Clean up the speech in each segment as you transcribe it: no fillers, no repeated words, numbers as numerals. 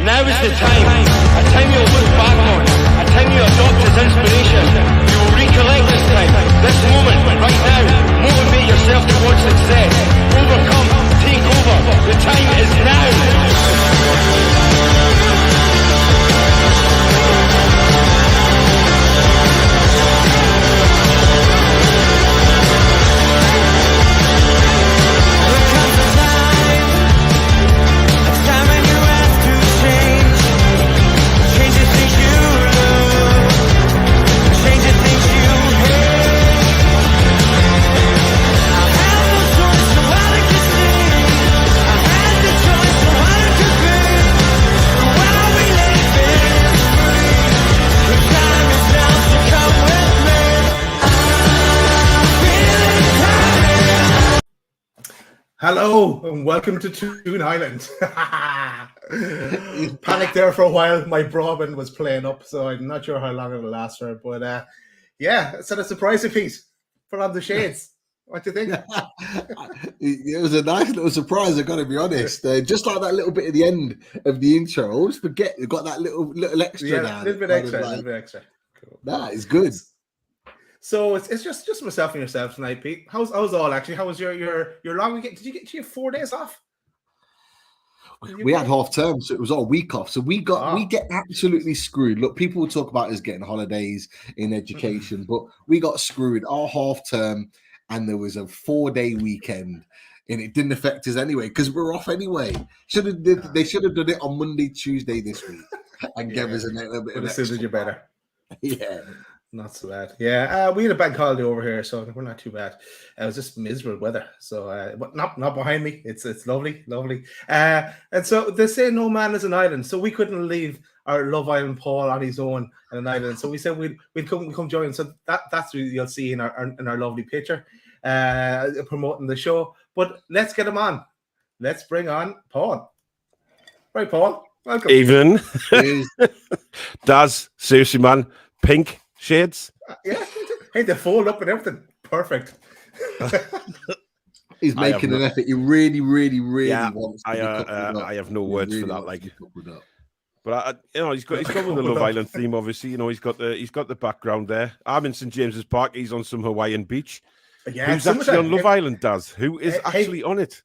Now is the time. A time you'll look back on. A time you adopt as inspiration. You will recollect this time. This moment, right now. Motivate yourself towards success. Overcome. Take over. The time is now. Hello and welcome to Toon Island. Panicked there for a while. My broadband was playing up, so I'm not sure how long it'll last for. But yeah, it's a surprising piece. Put on the shades. What do you think? It was a nice little surprise, I got to be honest. Just like that little bit at the end of the intro. I always forget you got that little extra. Yeah, a little bit extra. Cool. That is good. So it's just myself and yourself tonight, Pete. How's all actually? How was your long weekend? Did you have 4 days off? We had half term, so it was all week off. So we get absolutely screwed. Look, people will talk about us getting holidays in education, but we got screwed our half term, and there was a 4-day weekend, and it didn't affect us anyway because we're off anyway. They should have done it on Monday, Tuesday this week, and give us a little bit. As soon as you're better. Yeah. Not so bad. Yeah, we had a bank holiday over here, so we're not too bad. It was just miserable weather. So, but not behind me. It's lovely. And so they say no man is an island. So we couldn't leave our Love Island Paul on his own on an island. So we said we'd come join. So that's what you'll see in our lovely picture, promoting the show. But let's get him on. Let's bring on Paul. Right, Paul. Welcome. Even Daz, seriously, man, pink shades. Yeah, hey, they fold up and everything. Perfect. He's making an effort. He really wants to I have no words for that. Like, but he's got with the Love Island theme. Obviously, he's got the background there. I'm in St James's Park. He's on some Hawaiian beach. Yeah, who's actually on Love Island? Daz? Who is actually on it?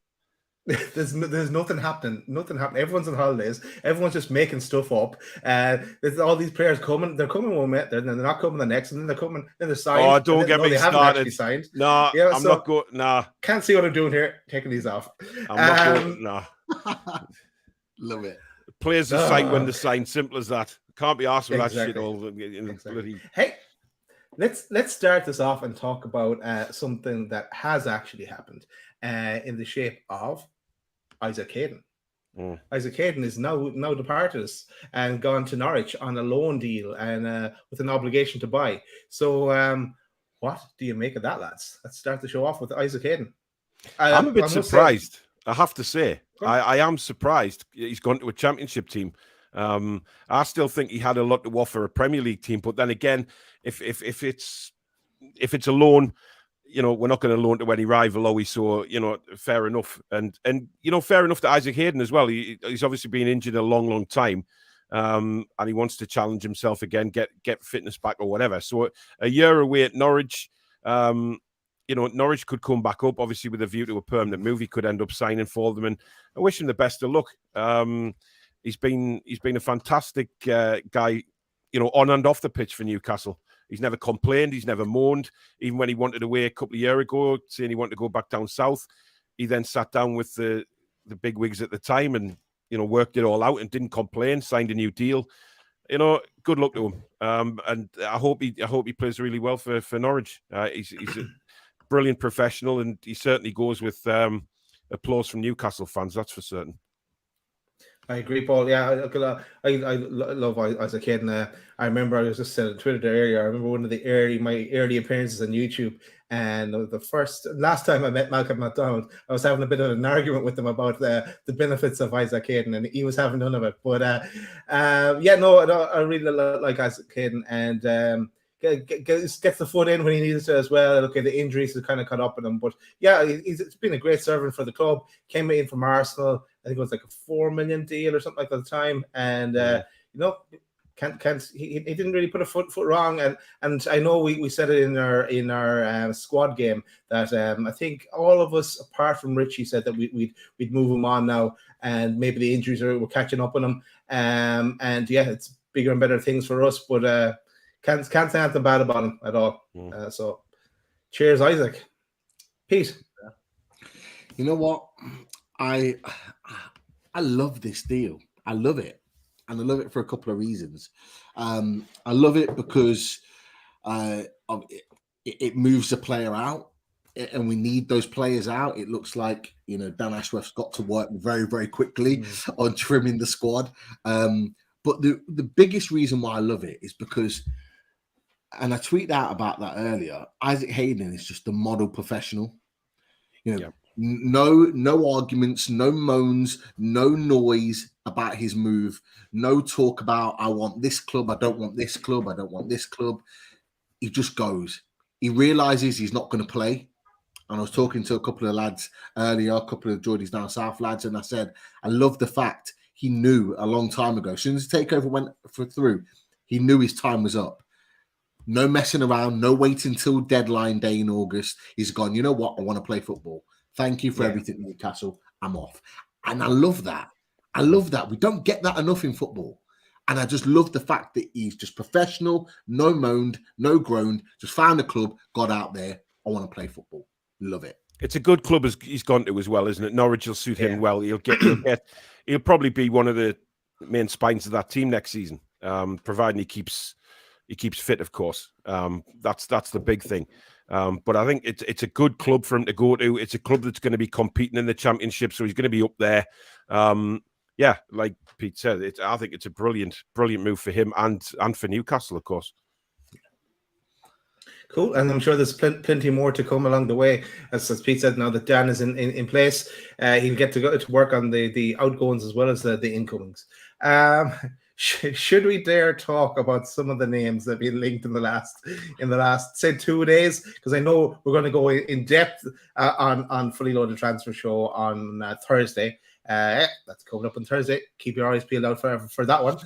There's nothing happening. Everyone's on holidays. Everyone's just making stuff up. There's all these players coming. They're coming one minute, then they're not coming the next, and then they're coming. Then they're signed. Oh, don't get me started. Signed. No, yeah, I'm not good. Nah, can't see what I'm doing here. Taking these off. I'm not good. Nah, love it. Players are signed when they're signed. Simple as that. Can't be asked for that shit all. Bloody... Hey, let's start this off and talk about something that has actually happened. In the shape of Isaac Hayden. Isaac Hayden is now departed us and gone to Norwich on a loan deal and with an obligation to buy. So what do you make of that, lads? Let's start the show off with Isaac Hayden. I'm a bit surprised, I have to say. I am surprised he's gone to a championship team. I still think he had a lot to offer a Premier League team, but then again, if it's a loan, we're not going to loan to any rival, are we? So, fair enough. And fair enough to Isaac Hayden as well. He's obviously been injured a long time. And he wants to challenge himself again, get fitness back or whatever. So a year away at Norwich, Norwich could come back up, obviously with a view to a permanent move. He could end up signing for them, and I wish him the best of luck. He's been a fantastic guy, on and off the pitch for Newcastle. He's never complained. He's never moaned. Even when he wanted away a couple of years ago, saying he wanted to go back down south, he then sat down with the big wigs at the time and, worked it all out and didn't complain, signed a new deal. Good luck to him. And I hope he plays really well for Norwich. He's a brilliant professional, and he certainly goes with applause from Newcastle fans, that's for certain. I agree, Paul. Yeah, I love Isaac Hayden. I remember I was just saying on Twitter there earlier. I remember one of my early appearances on YouTube, and last time I met Malcolm McDonald, I was having a bit of an argument with him about the benefits of Isaac Hayden, and he was having none of it. But I really like Isaac Hayden, and gets the foot in when he needs to as well. Okay, the injuries have kind of caught up with him, but yeah, it's been a great servant for the club. Came in from Arsenal. I think it was like a $4 million deal or something like that at the time, and he didn't really put a foot wrong. And I know we said it in our squad game that I think all of us apart from Richie said that we'd move him on now, and maybe the injuries were catching up on him. And yeah, it's bigger and better things for us, but can't say anything bad about him at all. So cheers, Isaac. Pete. You know what? I love this deal. I love it. And I love it for a couple of reasons. I love it because it moves the player out, and we need those players out. It looks like, Dan Ashworth's got to work very, very quickly on trimming the squad. But the biggest reason why I love it is because, and I tweeted out about that earlier, Isaac Hayden is just a model professional. No arguments, no moans, no noise about his move, no talk about I want this club, I don't want this club, I don't want this club. He just goes. He realizes he's not going to play. And I was talking to a couple of lads earlier, a couple of Geordies Down South lads, and I said, I love the fact he knew a long time ago, as soon as the takeover went through, he knew his time was up. No messing around, no waiting till deadline day in August. He's gone, you know what? I want to play football. Thank you for everything, Newcastle. I'm off. And I love that. I love that. We don't get that enough in football. And I just love the fact that he's just professional, no moaned, no groaned, just found a club, got out there. I want to play football. Love it. It's a good club as he's gone to as well, isn't it? Norwich will suit him well. He'll probably be one of the main spines of that team next season, providing he keeps fit, of course. That's the big thing. But I think it's a good club for him to go to. It's a club that's going to be competing in the Championship, so he's going to be up there. Like Pete said, I think it's a brilliant move for him and for Newcastle, of course. Cool, and I'm sure there's plenty more to come along the way. As Pete said, now that Dan is in place, he'll get to go to work on the outgoings as well as the incomings. Should we dare talk about some of the names that have been linked in the last say 2 days? Because I know we're going to go in depth on Fully Loaded Transfer Show on Thursday. That's coming up on Thursday. Keep your eyes peeled out for that one.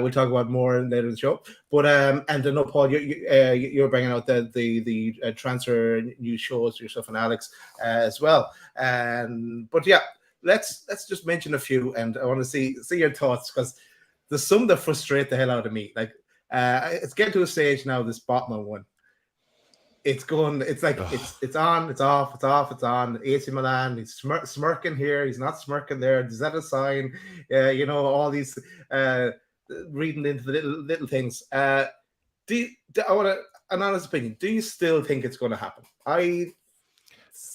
We'll talk about more later in the show. But and I know, Paul, you're bringing out the transfer news shows yourself and Alex as well. But yeah, let's just mention a few, and I want to see your thoughts, because there's some that frustrate the hell out of me. Like it's getting to a stage now. This Botman one. It's going. It's like it's on. It's off. It's off. It's on. AC Milan. He's smirking here. He's not smirking there. Is that a sign? All these reading into the little things. I want an honest opinion. Do you still think it's going to happen? Do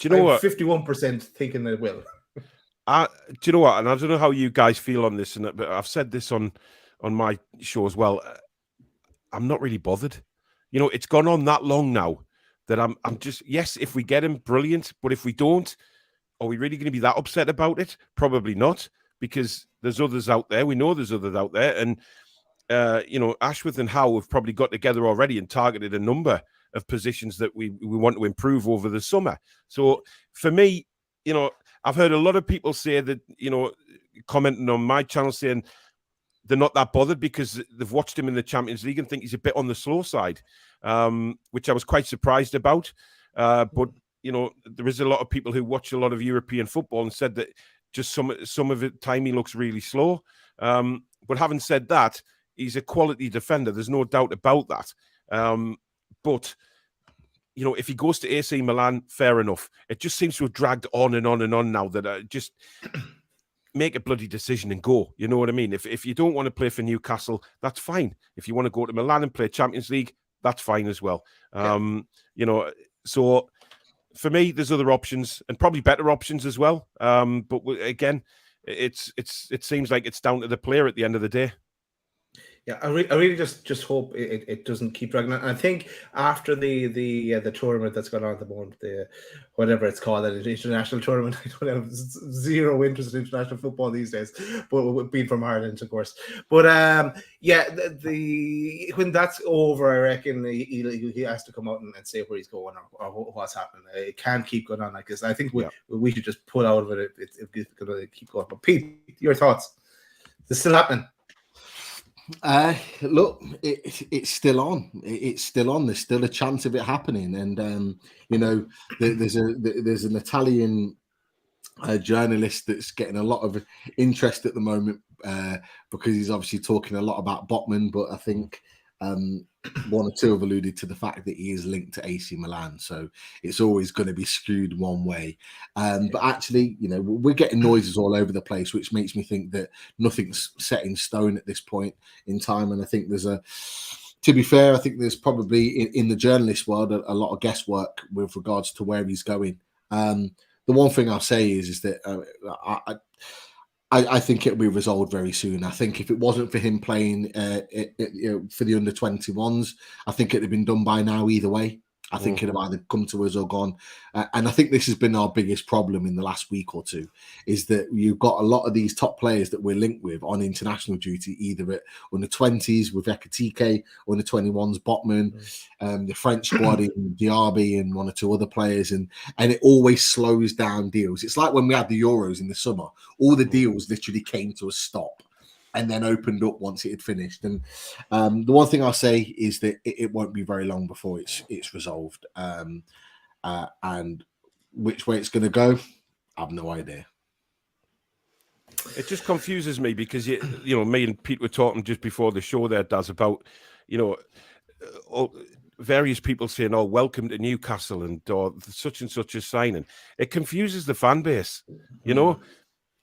you know what? 51% thinking it will. Do you know what? And I don't know how you guys feel on this, but I've said this on my show as well. I'm not really bothered. It's gone on that long now that I'm just, yes, if we get him, brilliant. But if we don't, are we really going to be that upset about it? Probably not, because there's others out there. We know there's others out there. And, Ashworth and Howe have probably got together already and targeted a number of positions that we want to improve over the summer. So for me, I've heard a lot of people say that, commenting on my channel saying they're not that bothered because they've watched him in the Champions League and think he's a bit on the slow side, which I was quite surprised about. But, there is a lot of people who watch a lot of European football and said that just some of the time he looks really slow. But having said that, he's a quality defender. There's no doubt about that. But if he goes to AC Milan, fair enough. It just seems to have dragged on and on and on now that I just make a bloody decision and go. You know what I mean? If you don't want to play for Newcastle, that's fine. If you want to go to Milan and play Champions League, that's fine as well. So for me, there's other options and probably better options as well. But again, it seems like it's down to the player at the end of the day. Yeah, I really just hope it doesn't keep dragging on. And I think after the tournament that's gone on at the moment, the whatever it's called, an international tournament, I don't have zero interest in international football these days, but being from Ireland, of course. But yeah, the when that's over, I reckon he has to come out and say where he's going or what's happening. It can't keep going on like this. I think we should just pull out of it if it's going to keep going. But Pete, your thoughts? Is this still happening? Look, it's still on. It's still on. There's still a chance of it happening, and you know, there's an Italian journalist that's getting a lot of interest at the moment because he's obviously talking a lot about Botman, but I think one or two have alluded to the fact that he is linked to AC Milan, so it's always going to be skewed one way. But actually, you know, we're getting noises all over the place, which makes me think that nothing's set in stone at this point in time. And I think to be fair, I think there's probably in the journalist world a lot of guesswork with regards to where he's going. The one thing I'll say is that I think it'll be resolved very soon. I think if it wasn't for him playing for the under-21s, I think it'd have been done by now either way. I think it'd have either come to us or gone. And I think this has been our biggest problem in the last week or two, is that you've got a lot of these top players that we're linked with on international duty, either at under-20s with Ekitike, under-21s Botman, the French squad in Diaby and one or two other players. And it always slows down deals. It's like when we had the Euros in the summer, all the deals literally came to a stop and then opened up once it had finished. And the one thing I'll say is that it won't be very long before it's resolved. And which way it's going to go, I have no idea. It just confuses me because, you know, me and Pete were talking just before the show there, Daz, about, you know, various people saying, oh, welcome to Newcastle or such and such a signing. It confuses the fan base, you know.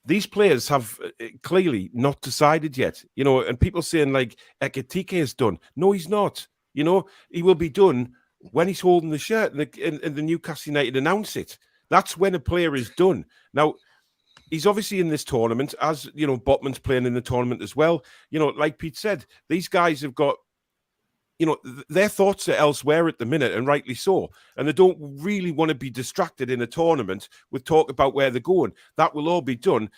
These players have clearly not decided yet, you know, and people saying like Ekitike is done. No, he's not. You know, he will be done when he's holding the shirt and the Newcastle United announce it. That's when a player is done. Now, he's obviously in this tournament, as, you know, Botman's playing in the tournament as well. You know, like Pete said, these guys have got, you know, their thoughts are elsewhere at the minute, and rightly so. And they don't really want to be distracted in a tournament with talk about where they're going. That will all be done.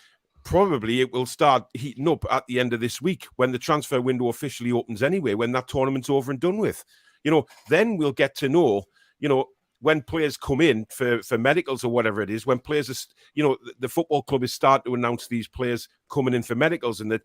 Probably it will start heating up at the end of this week when the transfer window officially opens anyway, when that tournament's over and done with. You know, then we'll get to know, you know, when players come in for medicals or whatever it is, when players are, you know, the football club is starting to announce these players coming in for medicals and that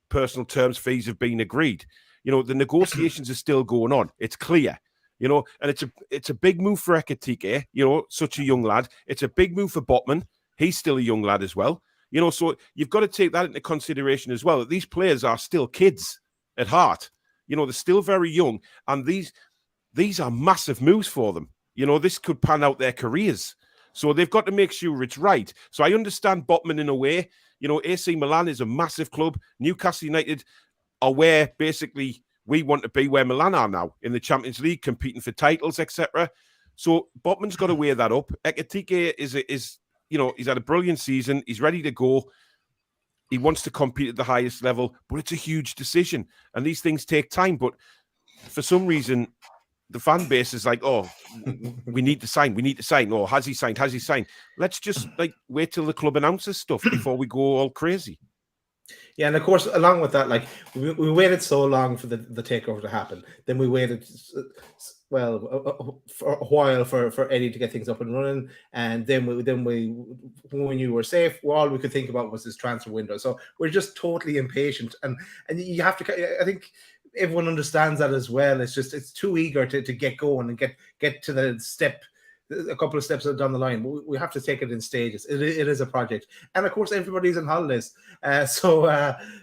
personal terms fees have been agreed. You know, the negotiations are still going on. It's clear, you know, and it's a big move for Ekitike, you know, such a young lad. It's a big move for Botman. He's still a young lad as well. You know, so you've got to take that into consideration as well, that these players are still kids at heart. You know, they're still very young, and these are massive moves for them. You know, this could pan out their careers. So they've got to make sure it's right. So I understand Botman in a way. You know, AC Milan is a massive club. Newcastle United are where basically we want to be, where Milan are now in the Champions League, competing for titles, etc. So Botman's got to weigh that up. Ekitike is, you know, he's had a brilliant season. He's ready to go. He wants to compete at the highest level, but it's a huge decision. And these things take time. But for some reason, the fan base is like, oh, we need to sign. We need to sign. Oh, has he signed? Has he signed? Let's just like wait till the club announces stuff before we go all crazy. Yeah, and of course, along with that, like we waited so long for the takeover to happen. Then we waited, well, for a while for Eddie to get things up and running, and then we when you were safe, all we could think about was this transfer window. So we're just totally impatient, and you have to. I think everyone understands that as well. It's too eager to get going and get to the step. A couple of steps down the line. We have to take it in stages. It is a project, and of course, everybody's on holidays. So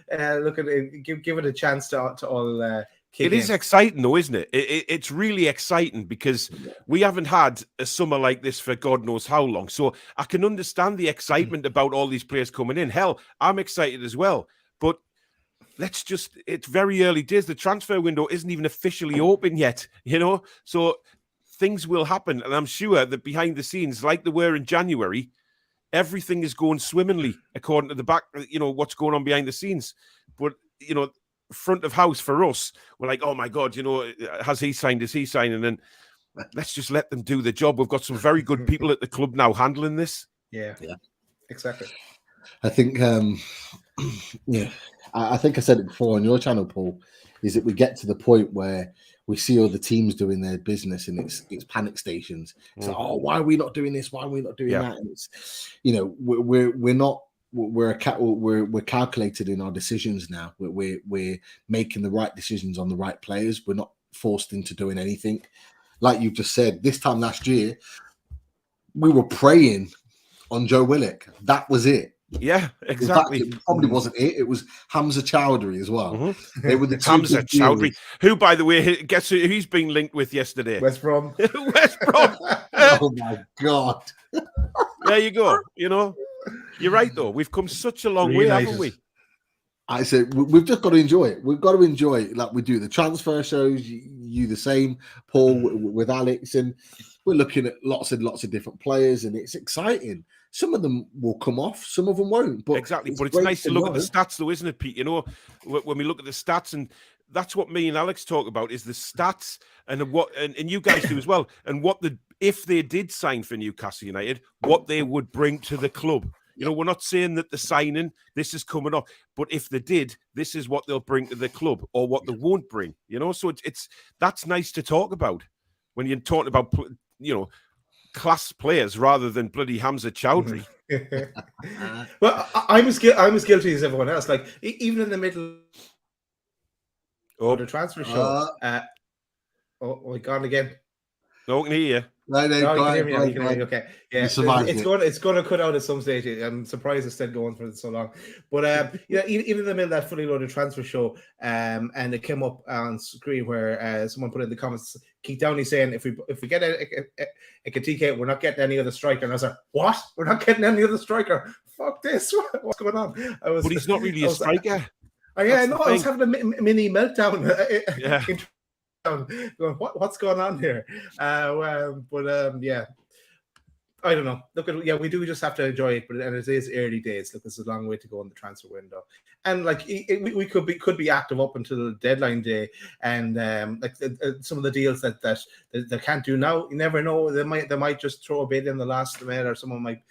look at it. Give it a chance to all. It is exciting, though, isn't it? It's really exciting because we haven't had a summer like this for God knows how long. So I can understand the excitement about all these players coming in. Hell, I'm excited as well. But it's very early days. The transfer window isn't even officially open yet, you know? So things will happen. And I'm sure that behind the scenes, like they were in January, everything is going swimmingly according to the back, you know, what's going on behind the scenes. But, you know, front of house for us, we're like, oh my God, you know, has he signed? Is he signing? And let's just let them do the job. We've got some very good people at the club now handling this. Yeah, exactly. I think, I think I said it before on your channel, Paul, is that we get to the point where we see all the teams doing their business and it's panic stations. It's like, oh, why are we not doing this? Why are we not doing that? And it's, you know, we're calculated in our decisions now. We're making the right decisions on the right players. We're not forced into doing anything. Like you just said, this time last year, we were preying on Joe Willock. That was it. Yeah, exactly. In fact, it probably wasn't it. It was Hamza Chowdhury as well. They were the two Hamza Chowdhury, who, by the way, guess who he's been linked with yesterday? West Brom. West Brom. Oh my God. There you go. You know, you're right though. We've come such a long way, haven't we? I said we've just got to enjoy it. We've got to enjoy it, like we do the transfer shows. You the same, Paul, with Alex, and we're looking at lots and lots of different players, and it's exciting. Some of them will come off, some of them won't. But exactly. But it's nice to look at the stats, though, isn't it, Pete? You know, when we look at the stats, and that's what me and Alex talk about, is the stats and what, and you guys do as well, and what if they did sign for Newcastle United, what they would bring to the club. You know, we're not saying that the signing, this is coming up, but if they did, this is what they'll bring to the club, or what they won't bring. You know, so that's nice to talk about when you're talking about, you know, class players rather than bloody Hamza Chowdhury. Well, I'm as guilty as everyone else. Like, even in the middle of the transfer show. We gone again. No, I can hear you. No, you can hear me. Okay, yeah, it's going to cut out at some stage. I'm surprised it's still going for so long. But even in the middle of that fully loaded transfer show, and it came up on screen where someone put in the comments, Keith Downey saying, if we get a TK, we're not getting any other striker. And I was like, what? We're not getting any other striker? Fuck this! What's going on? But he's not really a striker. I was having a mini meltdown. Going, what's going on here? I don't know. We do just have to enjoy it, and it is early days. Look, it's a long way to go in the transfer window, and like we could be active up until the deadline day, and some of the deals that they can't do now, you never know. They might just throw a bid in the last minute, or someone might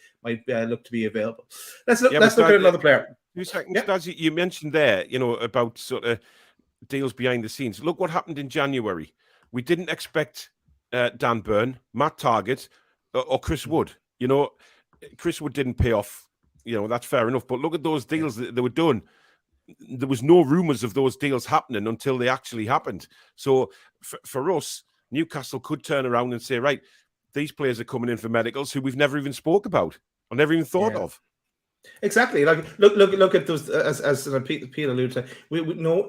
look to be available. Let's look at another player. 2 seconds, Daz, you mentioned there, you know, about sort of deals behind the scenes. Look what happened in January. We didn't expect Dan Burn, Matt Targett, or Chris Wood. You know, Chris Wood didn't pay off. You know, that's fair enough. But look at those deals that they were done. There was no rumours of those deals happening until they actually happened. So for us, Newcastle could turn around and say, right, these players are coming in for medicals who we've never even spoke about or never even thought of. Exactly. Like look at those as Pete alluded to.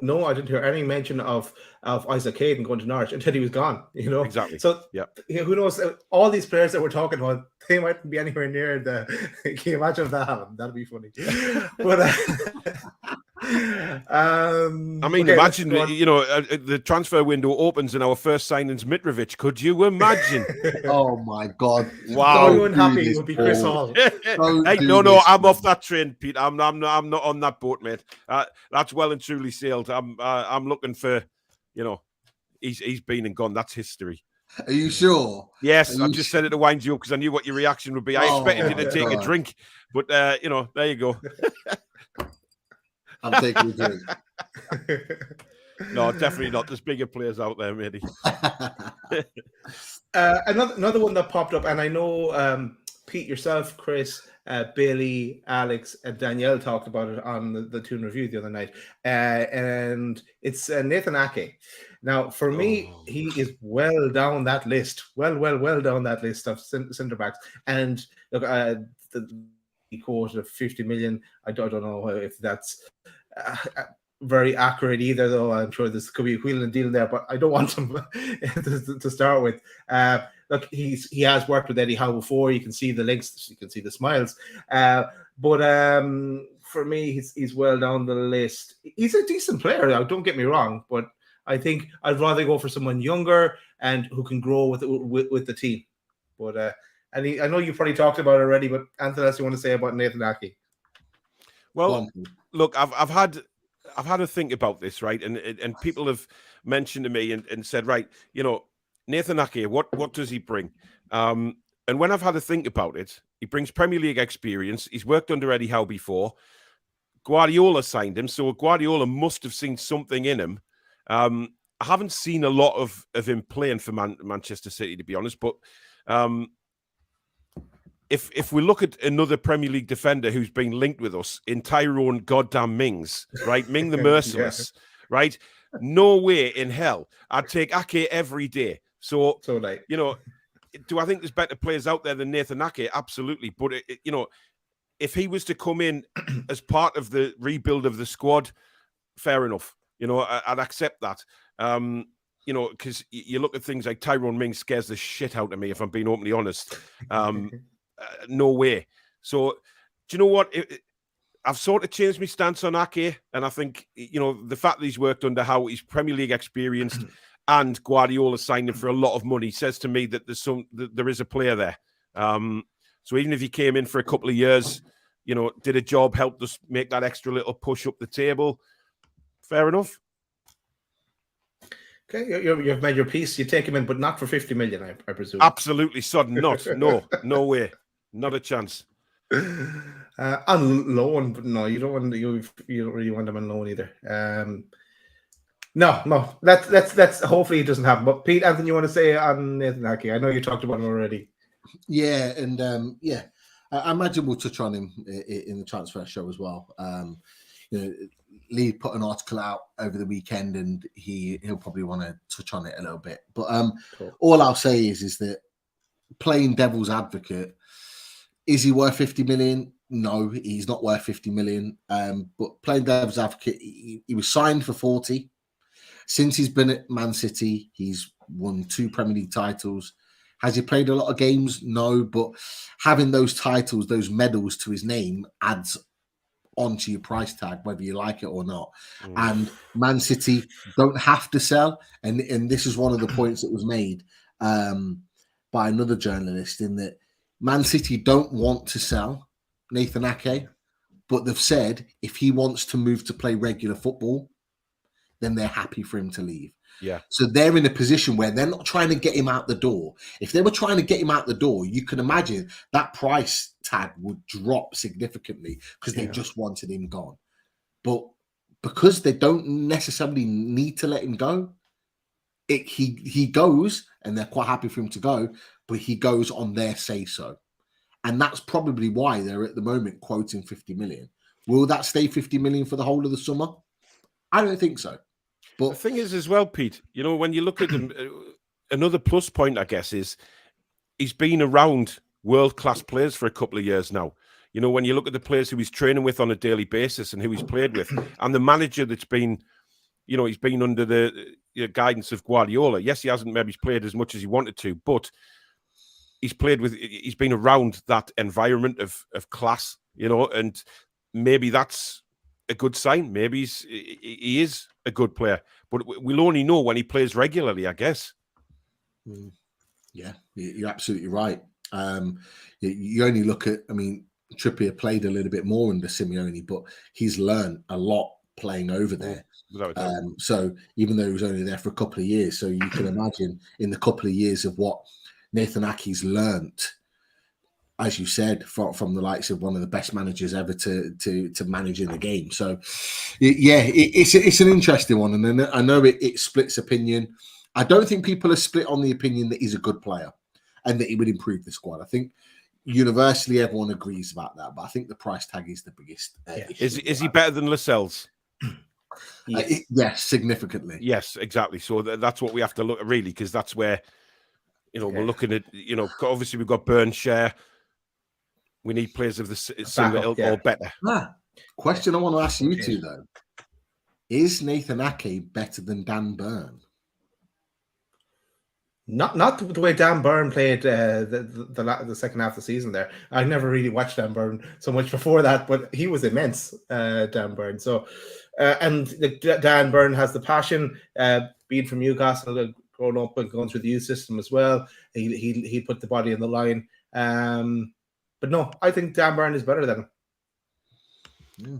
No, I didn't hear any mention of Isaac Hayden going to Norwich until he was gone. You know, exactly. So who knows? All these players that we're talking about, they mightn't be anywhere near the. Can you imagine if that happened? That'd be funny. But I mean, imagine the transfer window opens and our first signing's Mitrovic. Could you imagine? Oh my God! Wow, so unhappy would be Chris Hall. Hey, no, I'm off that train, Pete. I'm not on that boat, mate. That's well and truly sailed. I'm looking for, you know, he's been and gone. That's history. Are you sure? Yes, I just said it to wind you up because I knew what your reaction would be. I expected you to take a drink, but you know, there you go. I'm taking a drink. No, definitely not. There's bigger players out there, maybe. Another one that popped up, and I know Pete, yourself, Chris, Billy, Alex, and Danielle talked about it on the Toon Review the other night, and it's Nathan Ake. Now, for me, he is well down that list, well down that list of centre backs. And look, the quoted of 50 million. I don't know if that's very accurate either, though. I'm sure this could be a wheel and deal there, but I don't want him to start with. Look, he has worked with Eddie Howe before. You can see the links, you can see the smiles. But for me, he's well down the list. He's a decent player, now, don't get me wrong, but I think I'd rather go for someone younger and who can grow with the team. But and I know you probably talked about it already, but anything else you want to say about Nathan Ake? Well, look, I've had I've had to think about this, right? And people have mentioned to me and said, right, Nathan Ake, what does he bring? And when I've had to think about it, he brings Premier League experience. He's worked under Eddie Howe before. Guardiola signed him, so Guardiola must have seen something in him. I haven't seen a lot of him playing for Manchester City, to be honest, but if we look at another Premier League defender who's been linked with us in Tyrone goddamn Mings, right? Ming the Merciless, right? No way in hell. I'd take Ake every day. So like, do I think there's better players out there than Nathan Ake? Absolutely. But, if he was to come in as part of the rebuild of the squad, fair enough. I'd accept that. Because you look at things like Tyrone Mings scares the shit out of me, if I'm being openly honest. No way. So, do you know what? I've sort of changed my stance on Ake, and I think, the fact that he's worked under Howe, he's Premier League experienced, and Guardiola signed him for a lot of money, says to me that there is a player there. So even if he came in for a couple of years, did a job, helped us make that extra little push up the table, fair enough. Okay, you've made your peace. You take him in, but not for 50 million, I presume. Absolutely sudden, not. No way. Not a chance. On loan, but no, you don't really want him on loan either. No. Let's hopefully it doesn't happen. But Pete, anything you want to say on Nathan Ake? I know you talked about him already. Yeah, and I imagine we'll touch on him in the transfer show as well. Lee put an article out over the weekend, and he'll probably want to touch on it a little bit. But cool. All I'll say is that playing devil's advocate, is he worth 50 million? No, he's not worth 50 million. But playing devil's advocate, he was signed for 40. Since he's been at Man City, he's won 2 Premier League titles. Has he played a lot of games? No, but having those titles, those medals to his name adds onto your price tag, whether you like it or not. And Man City don't have to sell. And this is one of the points that was made by another journalist, in that Man City don't want to sell Nathan Ake, but they've said if he wants to move to play regular football, then they're happy for him to leave. Yeah. So they're in a position where they're not trying to get him out the door. If they were trying to get him out the door, you can imagine that price tag would drop significantly because they just wanted him gone. But because they don't necessarily need to let him go, he goes, and they're quite happy for him to go, but he goes on their say-so. And that's probably why they're at the moment quoting 50 million. Will that stay 50 million for the whole of the summer? I don't think so. But the thing is as well, Pete, when you look at him, another plus point, I guess, is he's been around world-class players for a couple of years now. When you look at the players who he's training with on a daily basis and who he's played with, and the manager that's been, he's been under the guidance of Guardiola. Yes, he hasn't maybe played as much as he wanted to, but he's been around that environment of class, and maybe that's a good sign. Maybe he is a good player, but we'll only know when he plays regularly, I guess. Yeah, you're absolutely right. You only look at, Trippier played a little bit more under Simeone, but he's learned a lot playing over there. So even though he was only there for a couple of years, so you can imagine in the couple of years of what Nathan Ake's learnt, as you said, from the likes of one of the best managers ever to manage in the game. So, it's an interesting one. And I know it splits opinion. I don't think people are split on the opinion that he's a good player and that he would improve the squad. I think universally everyone agrees about that. But I think the price tag is the biggest issue. Is he better than Lascelles? Yes, significantly. Yes, exactly. So that's what we have to look at, really, because that's where, we're looking at, obviously we've got Burnshare. We need players of the similar ilk or better. Question I want to ask you two, though. Is Nathan Ake better than Dan Burn? Not the way Dan Burn played the second half of the season there. I never really watched Dan Burn so much before that, but he was immense, Dan Burn. So, and Dan Burn has the passion, being from Newcastle, growing up and going through the youth system as well. He put the body on the line. But no, I think Dan Burn is better than him.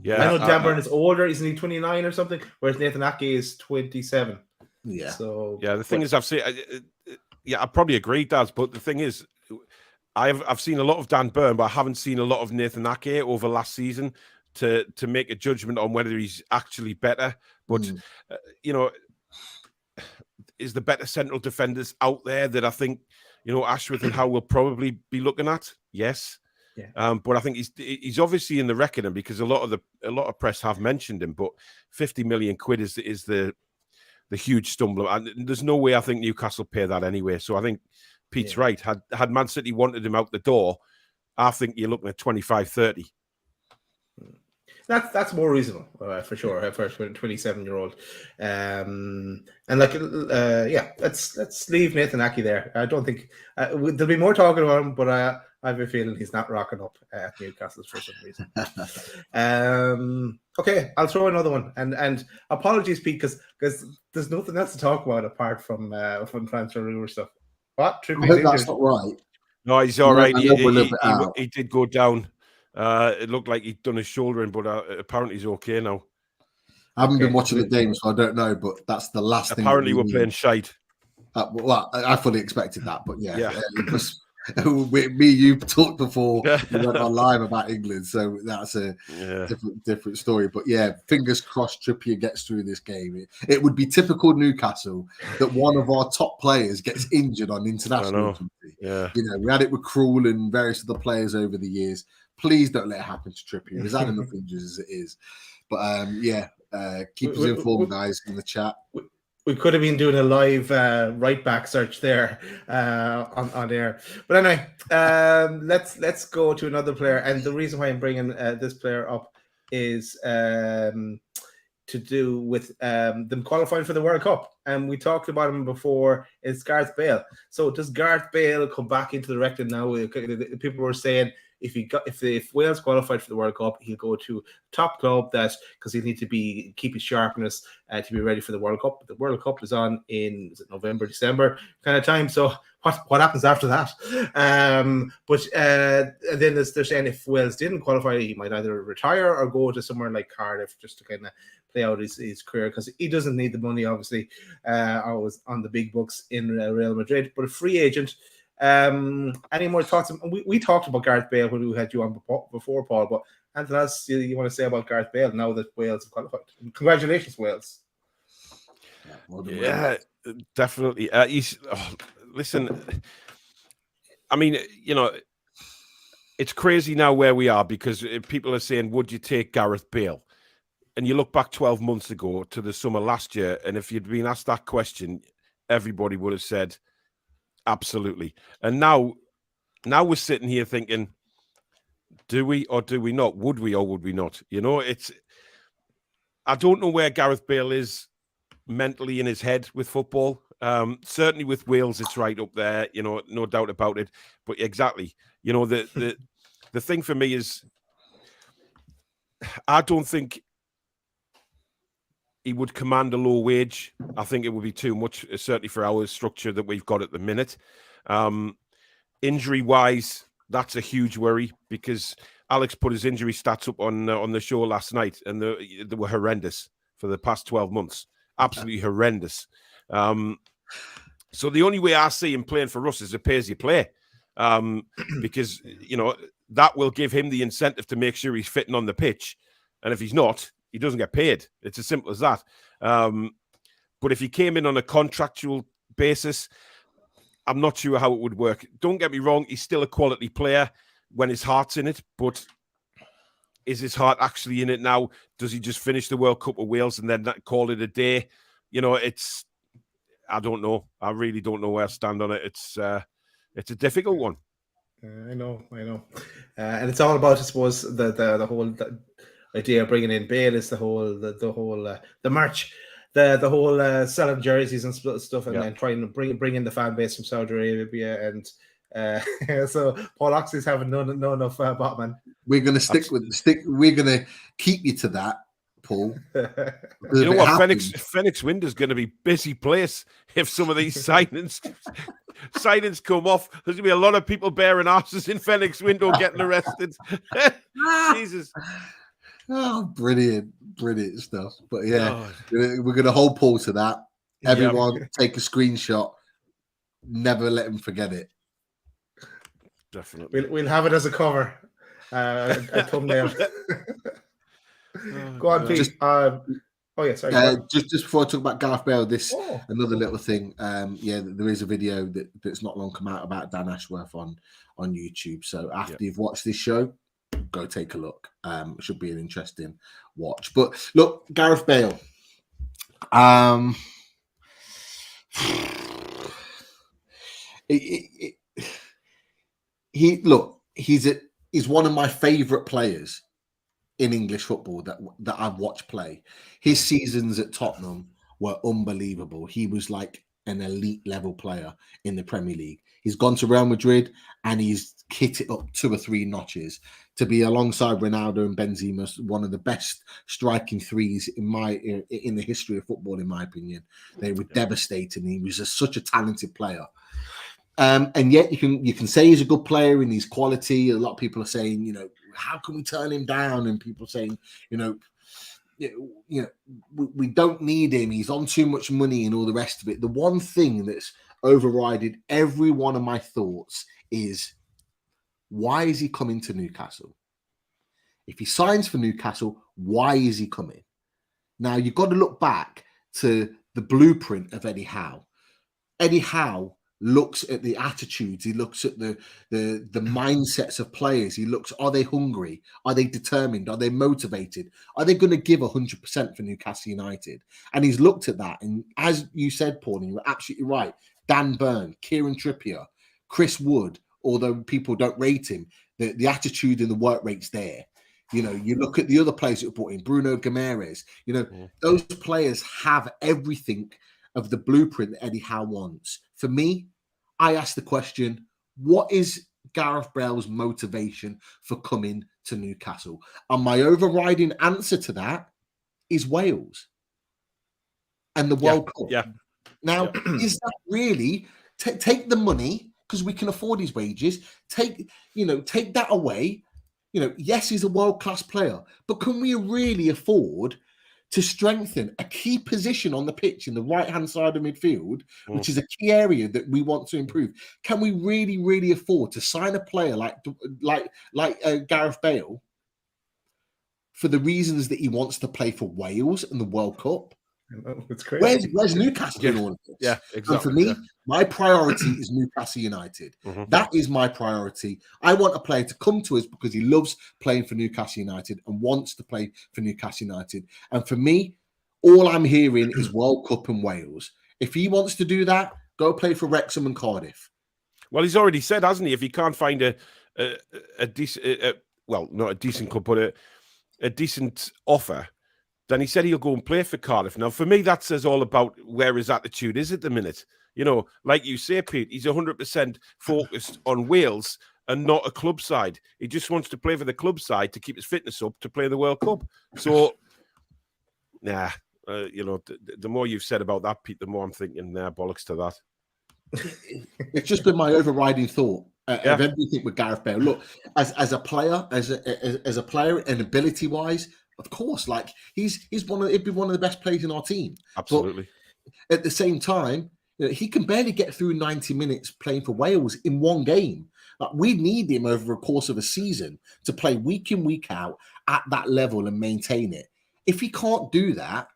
Yeah, I know Dan Burn is older. Isn't he 29 or something? Whereas Nathan Ake is 27. Yeah. So the thing is, I've seen. I probably agree, Daz. But the thing is, I've seen a lot of Dan Burn, but I haven't seen a lot of Nathan Ake over last season to make a judgment on whether he's actually better. But is the better central defenders out there that I think Ashworth and Howe will probably be looking at? Yes. Yeah. But I think he's obviously in the reckoning because a lot of press have mentioned him. But 50 million quid is the huge stumbler, and there's no way I think Newcastle pay that anyway. So I think Pete's right. Had Man City wanted him out the door, I think you're looking at 25, 30. That's more reasonable for sure for a 27-year-old. And let's leave Nathan Ake there. I don't think there'll be more talking about him, but I have a feeling he's not rocking up at Newcastle for some reason. Okay, I'll throw another one. And apologies, Pete, because there's nothing else to talk about apart from transfer rumor stuff. What? I hope that's not right. No, he's all right. He did go down. It looked like he'd done his shouldering, but apparently he's okay now. I haven't been watching the game, so I don't know, but that's the last thing. Apparently we're playing shite. Well, I fully expected that, but you talked before you went on live about England, so that's a different story. But yeah, fingers crossed Trippier gets through this game. It would be typical Newcastle that one of our top players gets injured on international duty. Yeah. We had it with Krul and various other players over the years. Please don't let it happen to Trippier. He's had enough injuries as it is. But keep us informed, guys, in the chat. We could have been doing a live right back search there on air. But anyway, let's go to another player. And the reason why I'm bringing this player up is to do with them qualifying for the World Cup. And we talked about him before. It's Gareth Bale. So does Gareth Bale come back into the reckoning now? People were saying if Wales qualified for the World Cup, he'll go to top club because he'll need to keep his sharpness to be ready for the World Cup. But the World Cup is on in November, December kind of time. So what happens after that? But then they're saying if Wales didn't qualify, he might either retire or go to somewhere like Cardiff just to kind of play out his career, because he doesn't need the money, obviously. Always on the big books in Real Madrid, but a free agent. Any more thoughts? We talked about Gareth Bale when we had you on before, Paul, but anything else you want to say about Gareth Bale now that Wales have qualified? Congratulations, Wales. Yeah, definitely. Listen, I mean, it's crazy now where we are, because people are saying, would you take Gareth Bale? And you look back 12 months ago to the summer last year, and if you'd been asked that question, everybody would have said, absolutely. And now we're sitting here thinking, do we or do we not? Would we or would we not? I don't know where Gareth Bale is mentally in his head with football. Certainly with Wales, it's right up there, no doubt about it. But exactly, the thing for me is, I don't think he would command a low wage. I think it would be too much, certainly for our structure that we've got at the minute. Injury-wise, that's a huge worry, because Alex put his injury stats up on the show last night, and they were horrendous for the past 12 months. Absolutely horrendous. So the only way I see him playing for us is a pay-as-you-play, because, that will give him the incentive to make sure he's fitting on the pitch. And if he's not, he doesn't get paid. It's as simple as that. But if he came in on a contractual basis, I'm not sure how it would work. Don't get me wrong, he's still a quality player when his heart's in it, but is his heart actually in it now? Does he just finish the World Cup of Wales and then call it a day? I don't know. I really don't know where I stand on it. It's a difficult one. I know. And it's all about, I suppose, the whole idea of bringing in Bale is the merch, the whole selling jerseys and stuff, and then trying to bring in the fan base from Saudi Arabia, and so Paul Oxley's having none of Botman. We're going to we're going to keep you to that, Paul. You know what? Phoenix Window's going to be a busy place if some of these signings come off. There's going to be a lot of people bearing arses in Phoenix Window getting arrested. Jesus. Oh, brilliant stuff. But yeah, we're going to hold Paul to that. Everyone, take a screenshot. Never let him forget it. Definitely. We'll have it as a cover, a thumbnail. Go on, Pete. Sorry. Just before I talk about Gareth Bale, another little thing. There is a video that's not long come out about Dan Ashworth on YouTube. So after you've watched this show, go take a look. It should be an interesting watch. But look, Gareth Bale. He's one of my favourite players in English football that I've watched play. His seasons at Tottenham were unbelievable. He was like an elite level player in the Premier League. He's gone to Real Madrid and he's hit it up 2 or 3 notches to be alongside Ronaldo and Benzema, one of the best striking threes in the history of football, in my opinion. They were devastating. He was such a talented player. And yet you can say he's a good player and he's quality. A lot of people are saying, how can we turn him down? And people saying, we don't need him. He's on too much money and all the rest of it. The one thing that's overriding every one of my thoughts is, why is he coming to Newcastle? If he signs for Newcastle, why is he coming? Now, you've got to look back to the blueprint of Eddie Howe. Eddie Howe looks at the attitudes. He looks at the mindsets of players. He looks, are they hungry? Are they determined? Are they motivated? Are they going to give 100% for Newcastle United? And he's looked at that. And as you said, Paul, and you were absolutely right, Dan Burn, Kieran Trippier, Chris Wood, although people don't rate him, the attitude and the work rate's there. You look at the other players that were brought in, Bruno Guimaraes, those players have everything of the blueprint that Eddie Howe wants. For me, I ask the question, what is Gareth Bale's motivation for coming to Newcastle? And my overriding answer to that is Wales and the World Cup. Yeah. Now, is that really, take the money, because we can afford his wages, take that away. Yes, he's a world-class player, but can we really afford to strengthen a key position on the pitch in the right-hand side of midfield, which is a key area that we want to improve? Can we really, really afford to sign a player like Gareth Bale for the reasons that he wants to play for Wales and the World Cup? It's crazy. Where's Newcastle in all of this? Yeah, exactly. And for me, my priority is Newcastle United. That is my priority. I want a player to come to us because he loves playing for Newcastle United and wants to play for Newcastle United. And for me, all I'm hearing is World Cup and Wales. If he wants to do that, go play for Wrexham and Cardiff. Well, he's already said, hasn't he? If he can't find a decent, not a decent club, but a decent offer, then he said he'll go and play for Cardiff. Now, for me, that says all about where his attitude is at the minute. Like you say, Pete, he's 100% focused on Wales and not a club side. He just wants to play for the club side to keep his fitness up to play the World Cup. So, the more you've said about that, Pete, the more I'm thinking, bollocks to that. It's just been my overriding thought of everything with Gareth Bale. Look, as a player, as a player and ability-wise, of course, like he'd be one of the best players in our team. Absolutely. But at the same time, he can barely get through 90 minutes playing for Wales in one game. Like, we need him over a course of a season to play week in, week out at that level and maintain it. If he can't do that,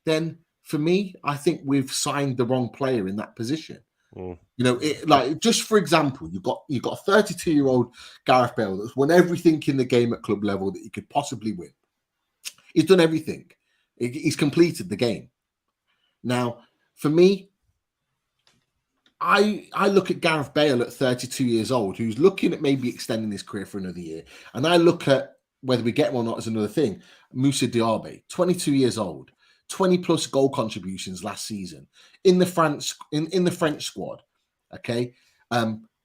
then for me, I think we've signed the wrong player in that position. Just for example, you've got a 32-year-old Gareth Bale that's won everything in the game at club level that he could possibly win. He's done everything. He's completed the game. Now, for me, I look at Gareth Bale at 32 years old, who's looking at maybe extending his career for another year. And I look at whether we get him or not as another thing. Moussa Diaby, 22 years old, 20-plus goal contributions last season in the French squad. Okay,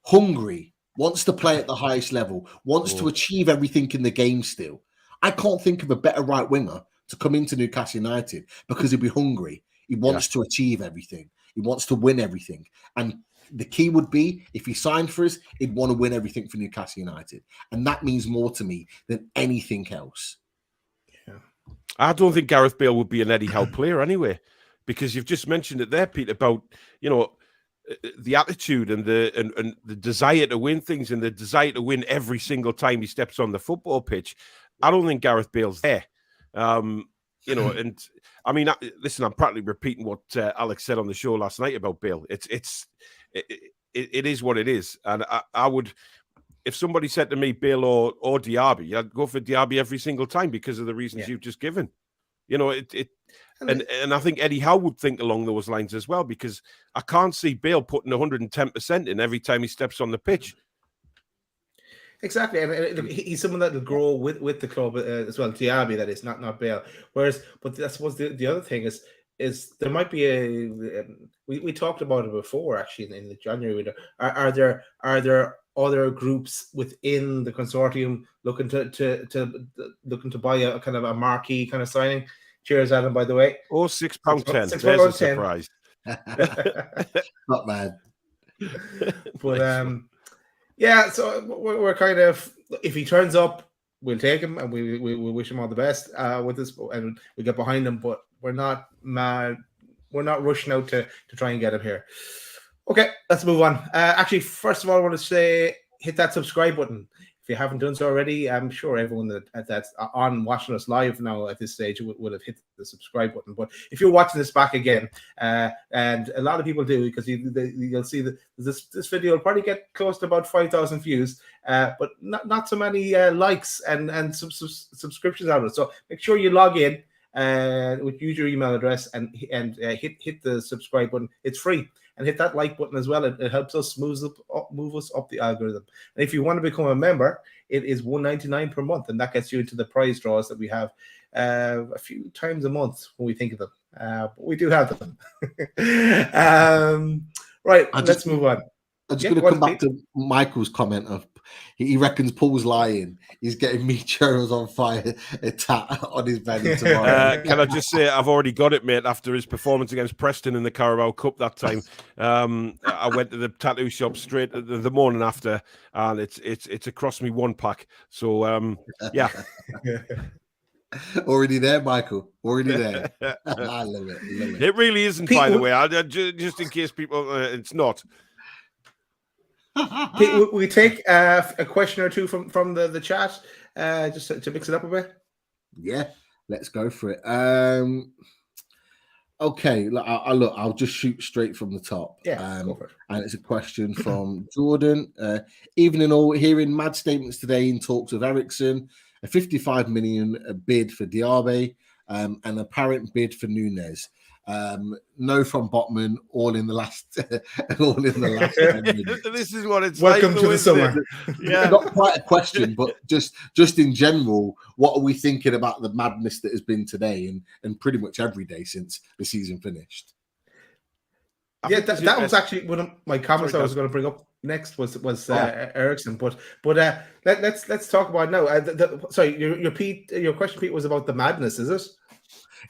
hungry, wants to play at the highest level, wants to achieve everything in the game still. I can't think of a better right winger to come into Newcastle United because he'd be hungry. He wants to achieve everything. He wants to win everything. And the key would be, if he signed for us, he'd want to win everything for Newcastle United. And that means more to me than anything else. I don't think Gareth Bale would be an Eddie Howe player anyway, because you've just mentioned it there, Pete, about, you know, the attitude and the desire to win things and the desire to win every single time he steps on the football pitch. I don't think Gareth Bale's there. You know, and I mean, listen, I'm practically repeating what Alex said on the show last night about Bale. It is what it is. And I would, if somebody said to me, Bale or Diaby, I'd go for Diaby every single time because of the reasons you've just given. You know, and I think Eddie Howe would think along those lines as well, because I can't see Bale putting 110% in every time he steps on the pitch. Exactly, and he's someone that will grow with the club as well. Diaby, that is, not Bale. Whereas, but I suppose the other thing is there might be we talked about it before actually in the January window. Are there other groups within the consortium looking to buy a kind of a marquee kind of signing? Cheers, Adam, by the way. Oh, £6.10. There's a surprise. Not bad. But yeah, so we're kind of, if he turns up, we'll take him and we wish him all the best with this, and we get behind him. But we're not mad. We're not rushing out to try and get him here. Okay, let's move on. Actually, first of all, I want to say hit that subscribe button. If you haven't done so already, I'm sure everyone that's on watching us live now at this stage would have hit the subscribe button. But if you're watching this back again, and a lot of people do, because you'll see that this video will probably get close to about 5,000 views, but not so many likes and subscriptions out of it. So make sure you log in use your email address and hit the subscribe button. It's free. And hit that like button as well. It helps us move us up the algorithm. And if you want to become a member, it is $1.99 per month, and that gets you into the prize draws that we have a few times a month when we think of them. But we do have them. Right, let's move on. I'm just going to come back to Michael's comment of he reckons Paul's lying. He's getting me churros on fire a tat on his belly tomorrow. Can I just say I've already got it, mate, after his performance against Preston in the Carabao Cup that time. I went to the tattoo shop straight the morning after, and it's across me one pack. So yeah. Already there, Michael. Already there. I love it. It really isn't, by the way. Just in case people, it's not. We take a question or two from the chat just to mix it up a bit. Yeah, let's go for it. Okay, I'll just shoot straight from the top. Yeah, go for it. And it's a question from Jordan. Evening all, hearing mad statements today in talks of Ericsson, a 55 million bid for Diaby, and an apparent bid for Nunes. No from Botman, all in the last 10 minutes. This is what it's Welcome like. to the summer. Yeah. Not quite a question, but just in general, what are we thinking about the madness that has been today and pretty much every day since the season finished? Yeah, that was actually one of my comments I was going to bring up next was Ericsson, but let's talk about now. Sorry, your question, Pete, was about the madness, is it?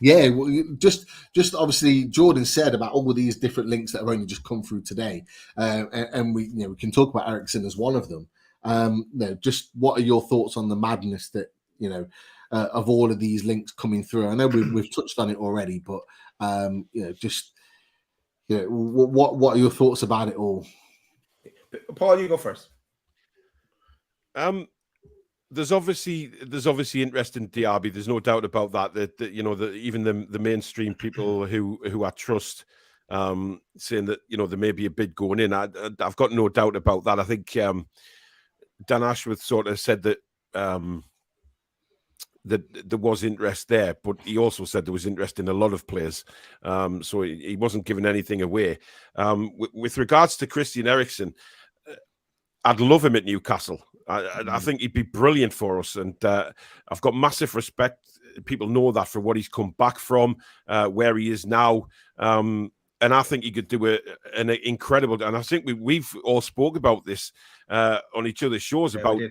Yeah, well, just obviously Jordan said about all these different links that have only just come through today, and we can talk about Ericsson as one of them. Just what are your thoughts on the madness that of all of these links coming through? I know we've touched on it already, but what are your thoughts about it all? Paul, you go first. There's obviously interest in Diaby. There's no doubt about that. That even the mainstream people who I trust saying that there may be a bid going in. I've got no doubt about that. I think Dan Ashworth sort of said that that there was interest there, but he also said there was interest in a lot of players. So he wasn't giving anything away. With regards to Christian Eriksen, I'd love him at Newcastle. I think he'd be brilliant for us, and I've got massive respect. People know that for what he's come back from, where he is now, and I think he could do an incredible. And I think we've all spoke about this on each other's shows about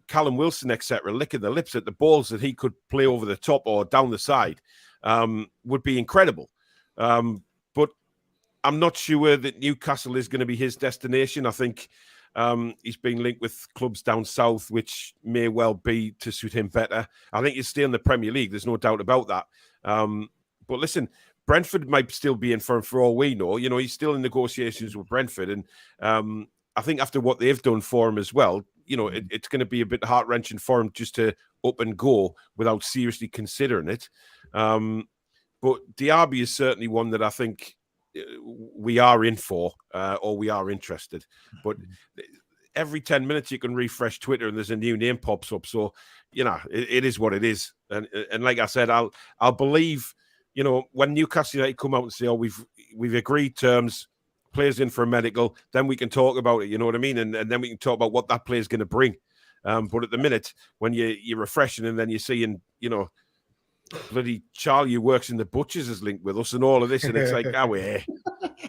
Callum Wilson, etc., licking the lips at the balls that he could play over the top or down the side would be incredible. But I'm not sure that Newcastle is going to be his destination. I think He's been linked with clubs down south, which may well be to suit him better. I think he'll stay in the Premier League. There's no doubt about that. But listen, Brentford might still be in for him for all we know. You know, he's still in negotiations with Brentford. And I think after what they've done for him as well, you know, it's going to be a bit heart-wrenching for him just to up and go without seriously considering it. But Diaby is certainly one that I think we are in for, or we are interested. But every 10 minutes you can refresh Twitter and there's a new name pops up. So, you know, it is what it is. And like I said, I'll believe, you know, when Newcastle United come out and say, oh, we've agreed terms, players in for a medical, then we can talk about it, you know what I mean? And then we can talk about what that player is going to bring. But at the minute, when you're refreshing and then you're seeing, you know, bloody Charlie who works in the butchers is linked with us and all of this, and it's like,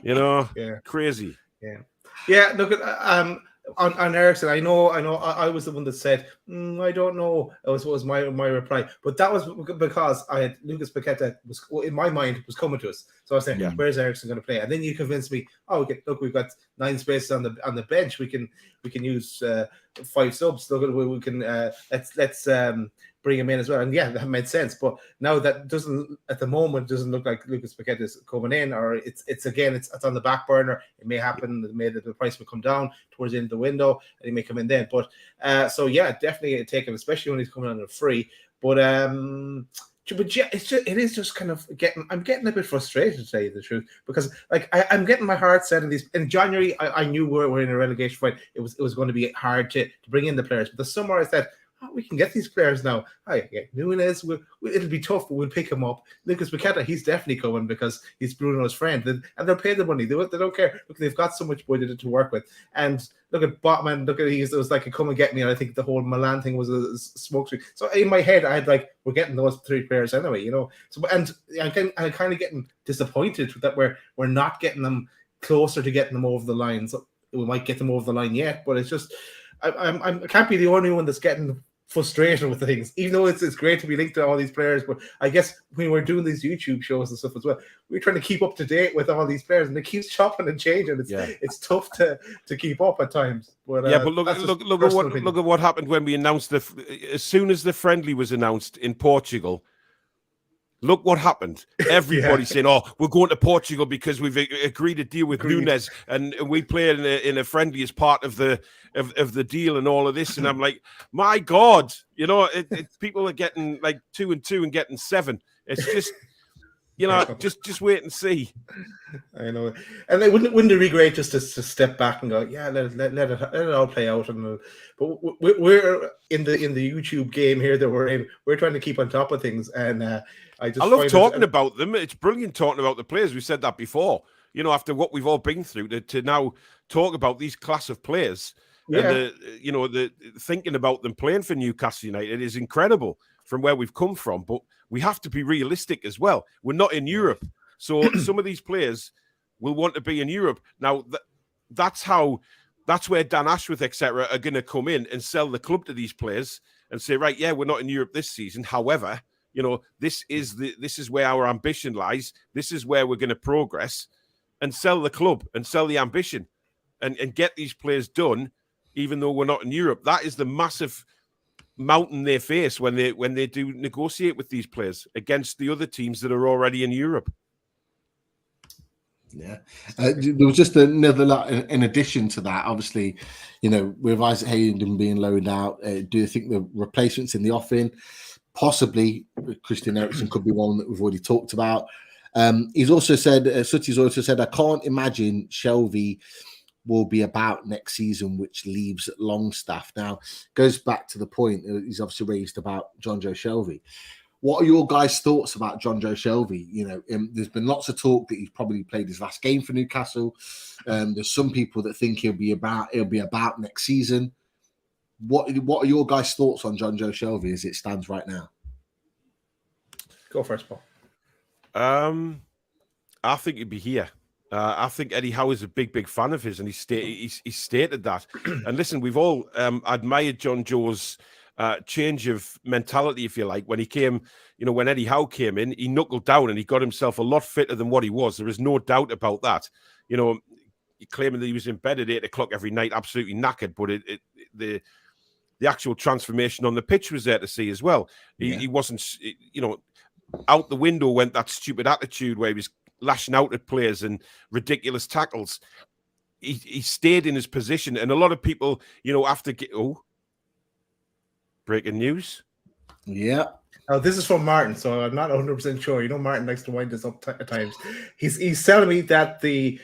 you know, crazy. Yeah. Look at on Ericsson. I know. I was the one that said, I don't know. That was my reply, but that was because I had Lucas Paqueta was in my mind was coming to us. So I was saying, where's Ericsson going to play? And then you convinced me. Oh, look, we've got 9 spaces on the bench. We can use 5 subs. Look, we can let's bring him in as well. And yeah, that made sense. But now that doesn't look like Lucas Paqueta is coming in, or it's on the back burner. It may happen. The price will come down towards the end of the window, and he may come in then. But so yeah, definitely take him, especially when he's coming on a free. But yeah, it is just kind of I'm getting a bit frustrated, to tell you the truth, because like I'm getting my heart set in these. In January, I knew we're in a relegation fight. It was going to be hard to bring in the players. But the summer I said, we can get these players now. Nunes, it'll be tough, but we'll pick him up. Lucas Paqueta, he's definitely coming because he's Bruno's friend, and they'll pay the money. They don't care. Look, they've got so much budget to work with. And look at Botman. Look at it was like a come and get me. And I think the whole Milan thing was a smoke screen. So in my head, I had like, we're getting those 3 players anyway, you know. So and I'm kind of getting disappointed that we're not getting them closer to getting them over the line. So we might get them over the line yet, but it's just I can't be the only one that's getting frustrated with things, even though it's great to be linked to all these players. But I guess when we're doing these YouTube shows and stuff as well, we're trying to keep up to date with all these players, and it keeps chopping and changing. It's tough to keep up at times. But but look at what happened when we announced as soon as the friendly was announced in Portugal. Look what happened. Everybody saying, oh, we're going to Portugal because we've agreed to deal with Nunes and we play in a friendly as part of the deal and all of this. And I'm like, my God, you know, people are getting like 2 and 2 and getting 7. It's just, you know, just wait and see. I know. And they wouldn't it be great just to step back and go, yeah, let it all play out. But we're in the YouTube game here that we're in. We're trying to keep on top of things, and I love talking about them. It's brilliant talking about the players. We said that before. You know, after what we've all been through, to now talk about these class of players, and the thinking about them playing for Newcastle United is incredible from where we've come from. But we have to be realistic as well. We're not in Europe, so some of these players will want to be in Europe. Now, that's where Dan Ashworth, etc., are going to come in and sell the club to these players and say, right, yeah, we're not in Europe this season. However, you know, this is where our ambition lies. This is where we're going to progress, and sell the club and sell the ambition and get these players done, even though we're not in Europe. That is the massive mountain they face when they do negotiate with these players against the other teams that are already in Europe. Yeah, there was just another lot in addition to that. Obviously, you know, with Isaac Hayden being loaned out, do you think the replacements in the offing, possibly Christian Eriksen could be one that we've already talked about? He's also said, Sutti's also said, I can't imagine Shelvey will be about next season, which leaves Longstaff. Now, goes back to the point he's obviously raised about John Joe Shelvey. What are your guys' thoughts about John Joe Shelvey? You know, there's been lots of talk that he's probably played his last game for Newcastle. There's some people that think he'll be about next season. What are your guys' thoughts on John Joe Shelvey as it stands right now? Go first, Paul. I think he'd be here. I think Eddie Howe is a big fan of his, and he stated that. And listen, we've all admired John Joe's change of mentality, if you like, when he came. You know, when Eddie Howe came in, he knuckled down and he got himself a lot fitter than what he was. There is no doubt about that. You know, claiming that he was in bed at 8 o'clock every night, absolutely knackered. But the actual transformation on the pitch was there to see as well. He wasn't, out the window went that stupid attitude where he was lashing out at players and ridiculous tackles. He stayed in his position, and a lot of people, after breaking news. Yeah. Oh, this is from Martin, so I'm not 100% sure. Martin likes to wind this up at times. He's telling me that the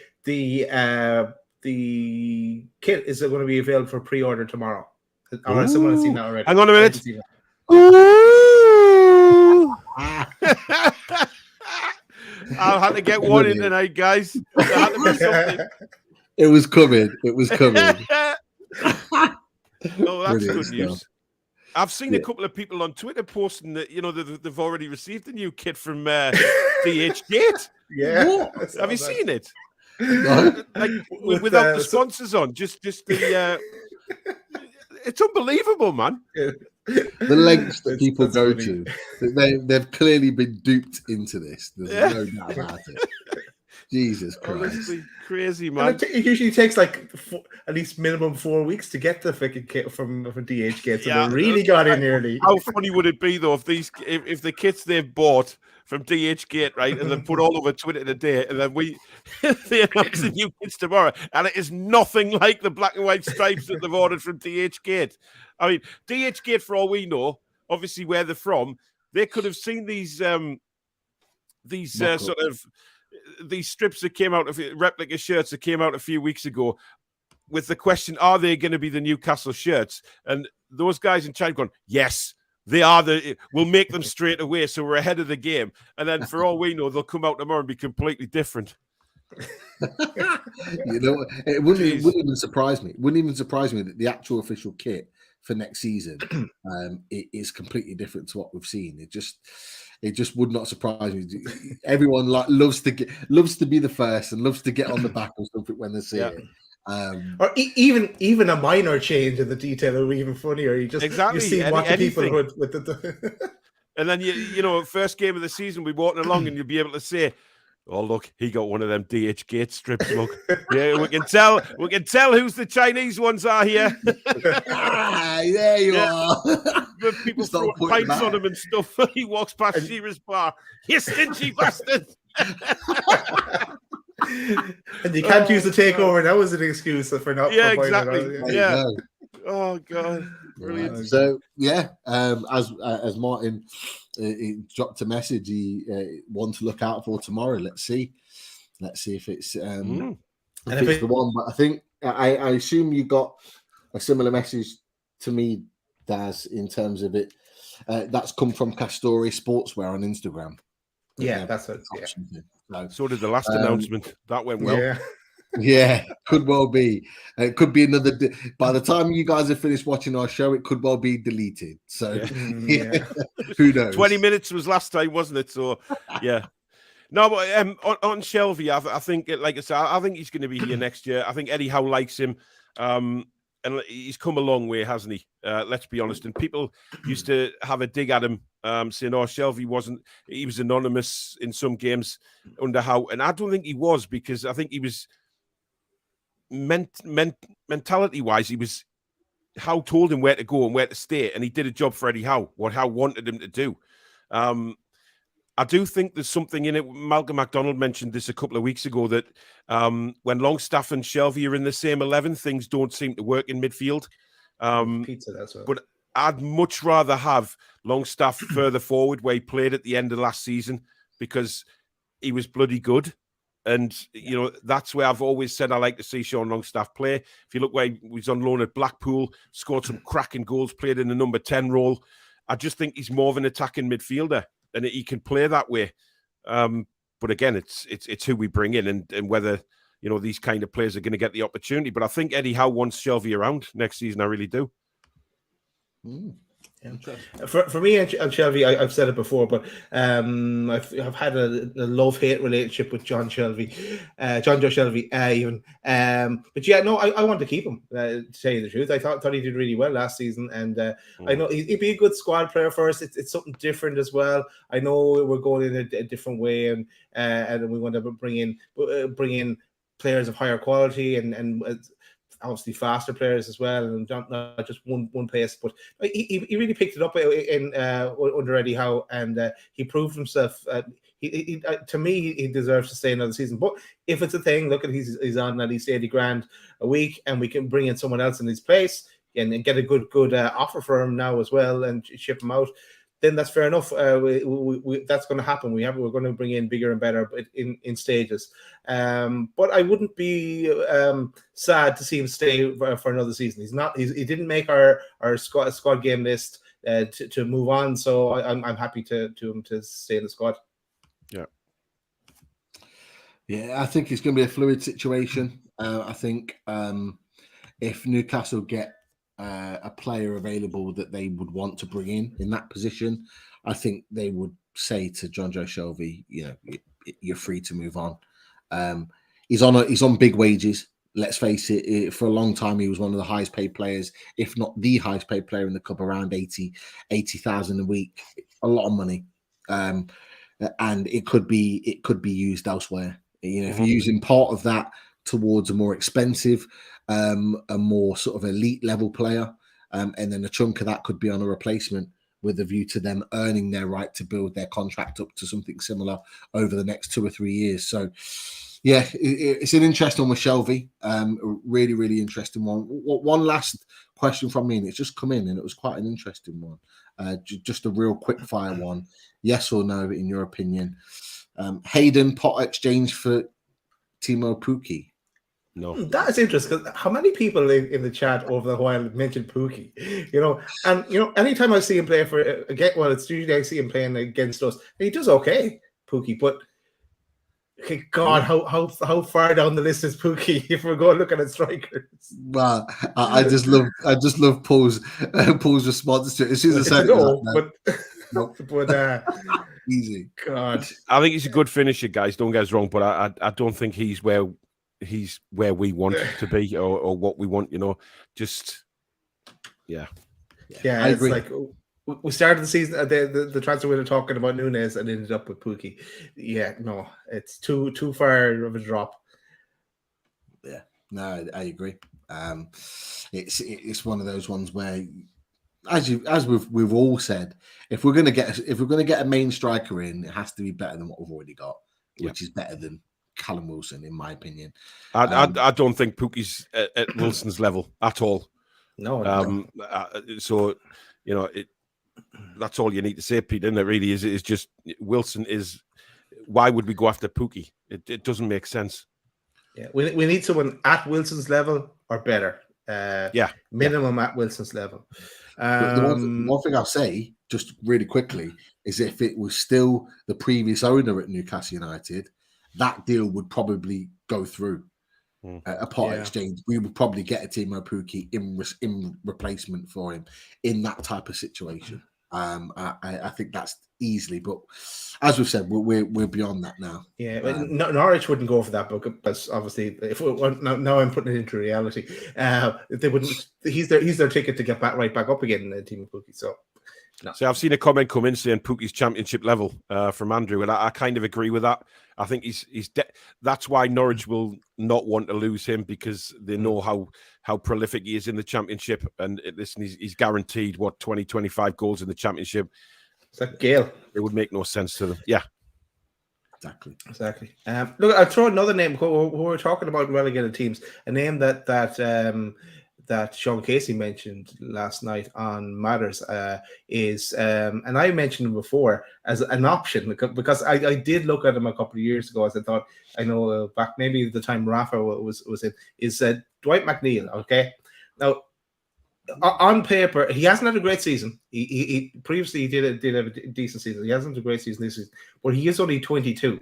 kit is going to be available for pre-order tomorrow. Or someone has seen that already. Hang on a minute. I had to get one in tonight, guys. There had to be something. It was coming. Oh, that's good news. I've seen a couple of people on Twitter posting that they've already received a new kit from DH Gate. Yeah, have you seen it? Like without the sponsors on, just the. It's unbelievable, man. The lengths that people go to. They've clearly been duped into this. There's no doubt about it. Jesus Christ. Honestly, crazy, man. It usually takes like at least minimum 4 weeks to get the fucking kit from DH Kit. So they really got in early. How funny would it be, though, if the kits they've bought from DH Gate, right, and then put all over Twitter today, and then they announce the new kits tomorrow, and it is nothing like the black and white stripes that they've ordered from DH Gate. I mean, DH Gate, for all we know, obviously where they're from, they could have seen these strips that came out of replica shirts that came out a few weeks ago with the question, are they going to be the Newcastle shirts? And those guys in China going, yes, they are. We'll make them straight away, so we're ahead of the game. And then for all we know, they'll come out tomorrow and be completely different. It wouldn't even surprise me. It wouldn't even surprise me that the actual official kit for next season it is completely different to what we've seen. It just would not surprise me. Everyone loves to be the first and loves to get on the back of something when they see it. Or even a minor change in the detail would be even funnier. You see what the people with the and then first game of the season, we walking along and you'll be able to say, oh, look, he got one of them DH Gate strips. Look, yeah, we can tell who's the Chinese ones are here. There you are. But people throw pints on him and stuff. He walks past Shearer's bar. You stingy bastard. And you can't use the takeover. That was an excuse for not. Yeah, exactly. Yeah. Oh God, brilliant. So as Martin dropped a message, he one to look out for tomorrow. Let's see if it's the one. But I think I assume you got a similar message to me, Daz, in terms of it. That's come from Castori Sportswear on Instagram. Yeah, that's it. So did the last announcement. That went well. Yeah, could well be. It could be another. By the time you guys have finished watching our show, it could well be deleted. So who knows? 20 minutes was last time, wasn't it? So yeah. No, but on Shelvey, I think, like I said, I think he's going to be here next year. I think Eddie Howe likes him. And he's come a long way, hasn't he? Let's be honest. And people used to have a dig at him, saying, "Oh, Shelvey he was anonymous in some games under Howe." And I don't think he was, because I think he was mentality-wise, Howe told him where to go and where to stay, and he did a job for Eddie Howe, what Howe wanted him to do. I do think there's something in it. Malcolm MacDonald mentioned this a couple of weeks ago, that when Longstaff and Shelvey are in the same 11, things don't seem to work in midfield. Pizza, that's right. But I'd much rather have Longstaff further forward, where he played at the end of last season, because he was bloody good. And, that's where I've always said I like to see Sean Longstaff play. If you look where he was on loan at Blackpool, scored some cracking goals, played in the number 10 role. I just think he's more of an attacking midfielder, and he can play that way. But again, it's who we bring in and whether, these kind of players are going to get the opportunity. But I think Eddie Howe wants Shelvey around next season. I really do. Yeah. For me and Shelvey, I've said it before, but I've had a love-hate relationship with John Joe Shelvey, even. But yeah, no, I want to keep him. To tell you the truth, I thought he did really well last season, and I know he'd be a good squad player for us. It's something different as well. I know we're going in a different way, and we want to bring in players of higher quality and obviously faster players as well, and not just one pace. But he really picked it up in under Eddie Howe, and he proved himself. To me, he deserves to stay another season. But if it's a thing, look at he's on at least 80 grand a week, and we can bring in someone else in his place and get a good offer for him now as well, and ship him out. Then that's fair enough. That's going to happen. We're going to bring in bigger and better, but in stages. But I wouldn't be sad to see him stay for another season. He didn't make our squad game list to move on. So I'm happy to him to stay in the squad. Yeah, I think it's going to be a fluid situation. I think if Newcastle get a player available that they would want to bring in that position, I think they would say to John Joe Shelby, you're free to move on. He's on big wages. Let's face it, for a long time he was one of the highest paid players, if not the highest paid player in the club, around 80,000 a week. A lot of money, and it could be used elsewhere. If you're using part of that towards a more expensive, a more sort of elite level player, and then a chunk of that could be on a replacement with a view to them earning their right to build their contract up to something similar over the next 2 or 3 years. So, yeah, it's an interesting one with Shelby. Really, really interesting one. One last question from me, and it's just come in, and it was quite an interesting one. Just a real quick fire one. Yes or no, in your opinion? Hayden pot exchange for Timo Pukki? No, that is interesting. Because how many people in the chat over the while mentioned Pukki? Anytime I see him play it's usually I see him playing against us. And he does okay, Pukki. But God, how far down the list is Pukki if we're going looking at strikers? Well, I just love Paul's response to it. As soon as I said but easy. God, I think he's a good finisher, guys. Don't get us wrong, but I don't think he's where we want to be or what we want. Just yeah. I agree. Like we started the season, the transfer window talking about Nunes and ended up with Pukki. Yeah, no, it's too far of a drop. Yeah, no, I agree. It's one of those ones where, as we've all said, if we're gonna get a main striker in, it has to be better than what we've already got, which is better than Callum Wilson, in my opinion. I don't think Pukki's at Wilson's level at all. No. So that's all you need to say, Pete. And it really is just Wilson is. Why would we go after Pukki? It doesn't make sense. Yeah, we need someone at Wilson's level or better. Minimum at Wilson's level. The one thing I'll say, just really quickly, is if it was still the previous owner at Newcastle United, that deal would probably go through. A part exchange, we would probably get a Timo Pukki in replacement for him in that type of situation. I think that's easily, but as we've said, we're beyond that now. Yeah, Norwich wouldn't go for that, because obviously, now I'm putting it into reality. If they wouldn't, he's their ticket to get right back up again, Timo Pukki. So. No. So I've seen a comment come in saying Pukki's championship level from Andrew, and I kind of agree with that. I think that's why Norwich will not want to lose him, because they know how prolific he is in the championship, and listen, he's guaranteed 20-25 goals in the championship. Is that Gale? It would make no sense to them. Yeah, exactly. Look, I'll throw another name. We're talking about relegated teams. A name that Sean Casey mentioned last night on Matters is, and I mentioned him before as an option, because I did look at him a couple of years ago, as I thought, I know back maybe the time Rafa was in, is Dwight McNeil. Okay, now on paper he hasn't had a great season. He previously did have a decent season. He hasn't had a great season this season, but he is only 22.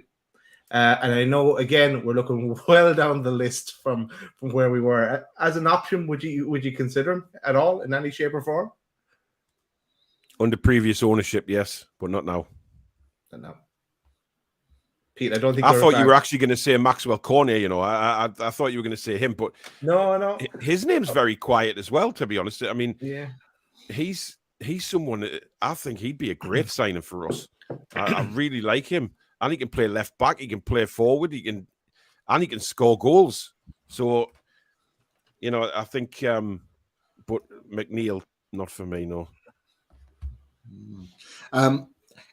And I know, again, we're looking well down the list from where we were. As an option, would you consider him at all in any shape or form? Under previous ownership, yes, but not now. Not now. Pete, I don't think. I thought you were actually going to say Maxwell Cornet. I thought you were going to say him, but no. His name's very quiet as well, to be honest. I mean, yeah, he's someone. I think he'd be a great signing for us. I really like him. And he can play left back. He can play forward. and he can score goals. So, you know, I think, but McNeil, not for me, no.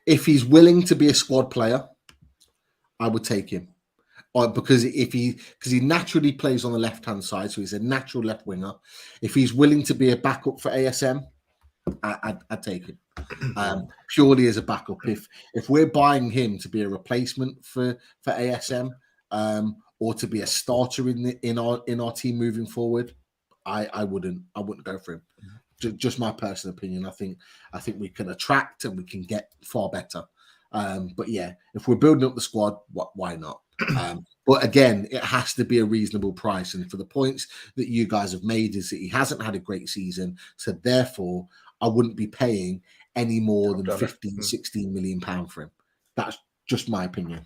If he's willing to be a squad player, I would take him. Because he naturally plays on the left-hand side, so he's a natural left winger. If he's willing to be a backup for ASM, I'd take him. Purely as a backup. If we're buying him to be a replacement for ASM, or to be a starter in our team moving forward, I wouldn't go for him. Just my personal opinion. I think we can attract and we can get far better. But yeah, if we're building up the squad, why not? But again, it has to be a reasonable price. And for the points that you guys have made is that he hasn't had a great season. So therefore, I wouldn't be paying any more than 15, 16 million pounds for him. That's just my opinion.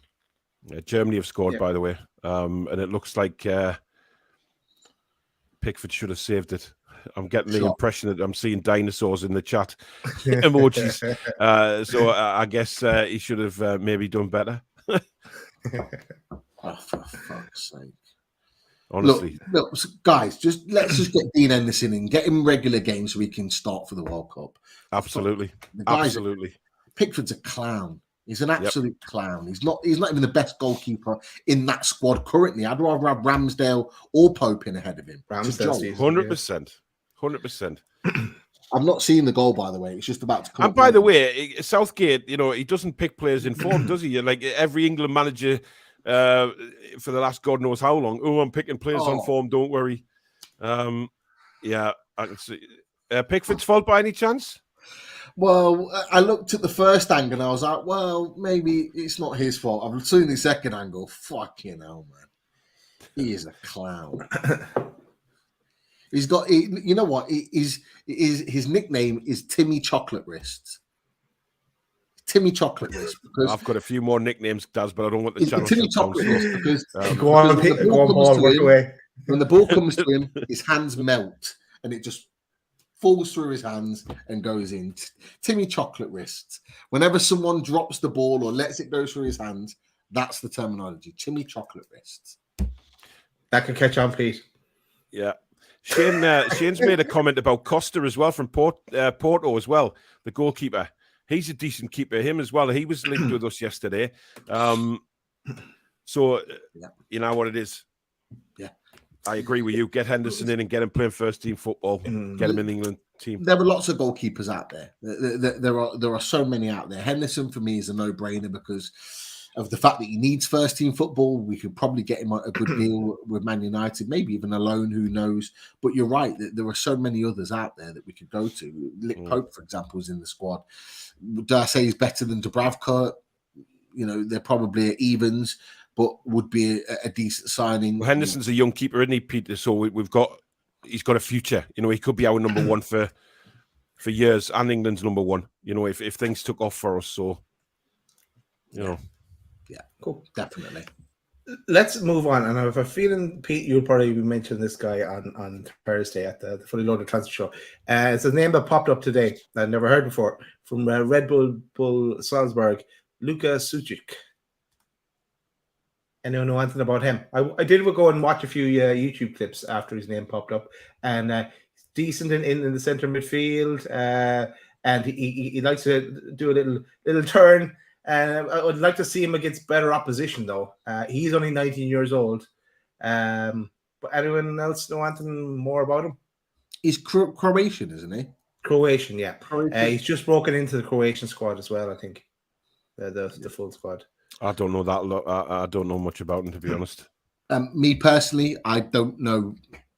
Yeah, Germany have scored, by the way. And it looks like Pickford should have saved it. I'm getting the impression that I'm seeing dinosaurs in the chat emojis. So I guess he should have maybe done better. Oh, for fuck's sake. Honestly. Look, guys, let's just get Dean Henderson in, get him regular games so we can start for the World Cup. Absolutely. Pickford's a clown. He's an absolute clown. He's not even the best goalkeeper in that squad currently. I'd rather have Ramsdale or Pope in ahead of him. Ramsdale, 100%. I've not seen the goal, by the way. It's just about to come. And by the way, Southgate, you know, he doesn't pick players in form, does he? Like every England manager for the last God knows how long. Oh, I'm picking players on form. Don't worry. Yeah, I can see. Pickford's fault by any chance? Well, I looked at the first angle and I was like, well, maybe it's not his fault. I've seen the second angle. Fucking hell, man. He is a clown. He's got, you know what? His nickname is Timmy Chocolate Wrists. Timmy Chocolate Wrist. Because I've got a few more nicknames, Daz, but I don't want the channel. Timmy Chocolate Wrist because go on, Paul, work away. When the ball comes to him, his hands melt and it just falls through his hands and goes in. Timmy Chocolate Wrists. Whenever someone drops the ball or lets it go through his hands, that's the terminology. Timmy Chocolate Wrists. That could catch on, Pete. Yeah. Shane's made a comment about Costa as well from Porto as well, the goalkeeper. He's a decent keeper, him as well. He was linked with us yesterday. So, you know what it is. Yeah. I agree with you. Get Henderson in and get him playing first team football. Get him in the England team. There are lots of goalkeepers out there. There are so many out there. Henderson for me is a no-brainer because of the fact that he needs first team football. We could probably get him a good deal with Man United, maybe even a loan, who knows. But you're right, there are so many others out there that we could go to. Lick Pope, for example, is in the squad. Do I say he's better than Dubravka? You know, they're probably at evens, but would be a decent signing. Well, Henderson's a young keeper, isn't he, Peter? So he's got a future. You know, he could be our number one for years, and England's number one. You know, if things took off for us, so you know. Yeah, cool, definitely. Let's move on. And I have a feeling, Pete, you'll probably mention this guy on Thursday at the Fully Loaded Transfer Show. It's a name that popped up today that I've never heard before from Red Bull Salzburg, Luka Sujik. Anyone know anything about him? I did go and watch a few YouTube clips after his name popped up, and decent in the centre midfield, and he likes to do a little turn. I would like to see him against better opposition, though. He's only 19 years old. But anyone else know anything more about him? He's Croatian, isn't he? Croatian, yeah. He's just broken into the Croatian squad as well, I think. The full squad. I don't know that. I don't know much about him, to be honest. Me personally, I don't know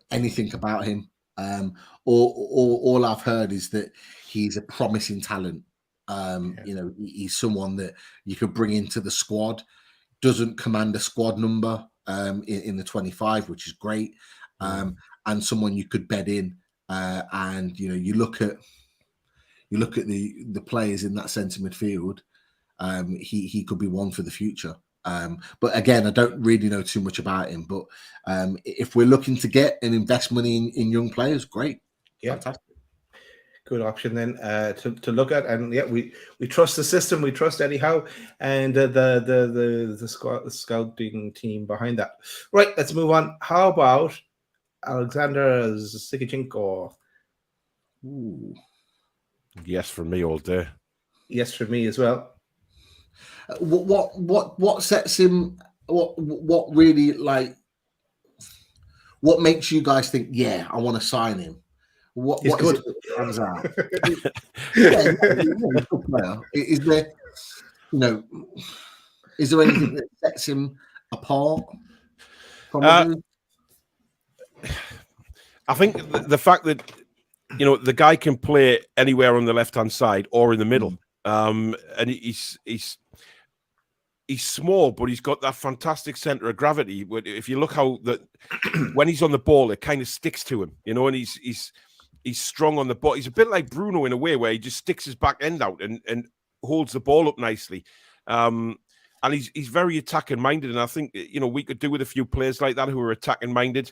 anything about him. All I've heard is that he's a promising talent. You know, he's someone that you could bring into the squad. Doesn't command a squad number in the 25, which is great. And someone you could bed in. And you know, you look at the players in that centre midfield. He could be one for the future. But again, I don't really know too much about him. But if we're looking to get an investment in young players, great. Yeah. Fantastic. good option then to look at. And yeah, we trust the system, we trust Eddie Howe and the scouting team behind that. Right, let's move on. How about Alexander Zikichenko? Ooh. Yes, for me all day. Yes, for me as well. What sets him? What really like? What makes you guys think? Yeah, I want to sign him. He's good. Is it that stands out? Yeah, he's a good player. Is there, is there anything that sets him apart? I think the fact that the guy can play anywhere on the left-hand side or in the middle, and he's small, but he's got that fantastic center of gravity. If you look how when he's on the ball, it kind of sticks to him, and he's strong on the ball. He's a bit like Bruno in a way, where he just sticks his back end out and holds the ball up nicely. And he's very attacking minded, and I think we could do with a few players like that who are attacking minded.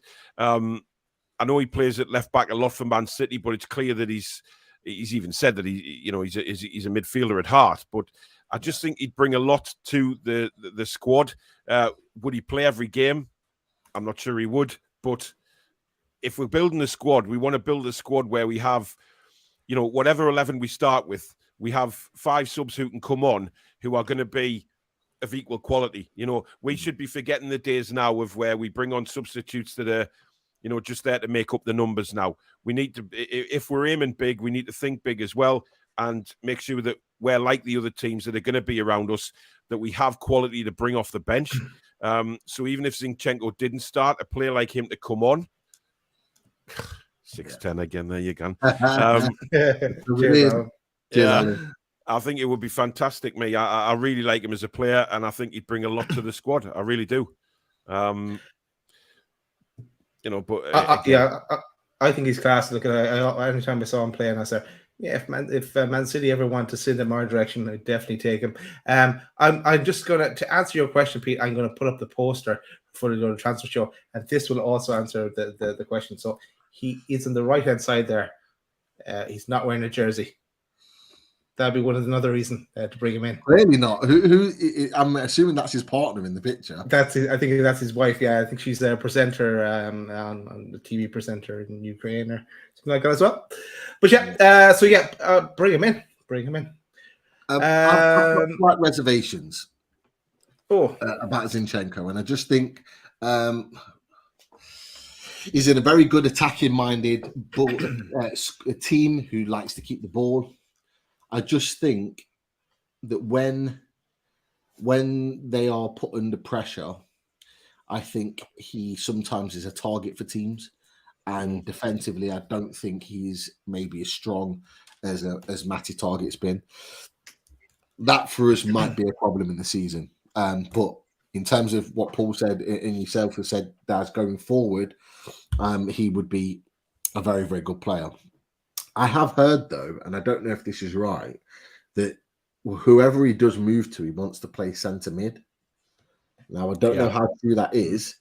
I know he plays at left back a lot for Man City, but it's clear that he's even said that he's a midfielder at heart. But I just think he'd bring a lot to the squad. Would he play every game? I'm not sure he would. But if we're building a squad, we want to build a squad where we have, whatever 11 we start with, we have 5 subs who can come on who are going to be of equal quality. We should be forgetting the days now of where we bring on substitutes that are, just there to make up the numbers now. We need to, if we're aiming big, we need to think big as well and make sure that we're like the other teams that are going to be around us, that we have quality to bring off the bench. So even if Zinchenko didn't start, a player like him to come on, 6'10" again, there you go. Yeah, I think it would be fantastic, me. I really like him as a player, and I think he'd bring a lot to the squad. I really do. But I think he's class. Look, every time I saw him playing, I said, yeah, if Man City ever want to send him our direction, I'd definitely take him. I'm just to answer your question, Pete. I'm gonna put up the poster for the transfer show, and this will also answer the question. So he is on the right hand side there. He's not wearing a jersey. That'd be another reason to bring him in. Really not. Who? I'm assuming that's his partner in the picture. I think that's his wife. Yeah, I think she's a presenter on the TV presenter in Ukraine or something like that as well. But bring him in. Bring him in. I've got slight reservations. About Zinchenko, and I just think he's in a very good attacking-minded a team who likes to keep the ball. I just think that when they are put under pressure, I think he sometimes is a target for teams. And defensively, I don't think he's maybe as strong as Matty Target's been. That for us might be a problem in the season. But in terms of what Paul said and yourself have said, Daz, going forward, he would be a very, very good player. I have heard, though, and I don't know if this is right, that whoever he does move to, he wants to play centre mid. Now, I don't know how true that is,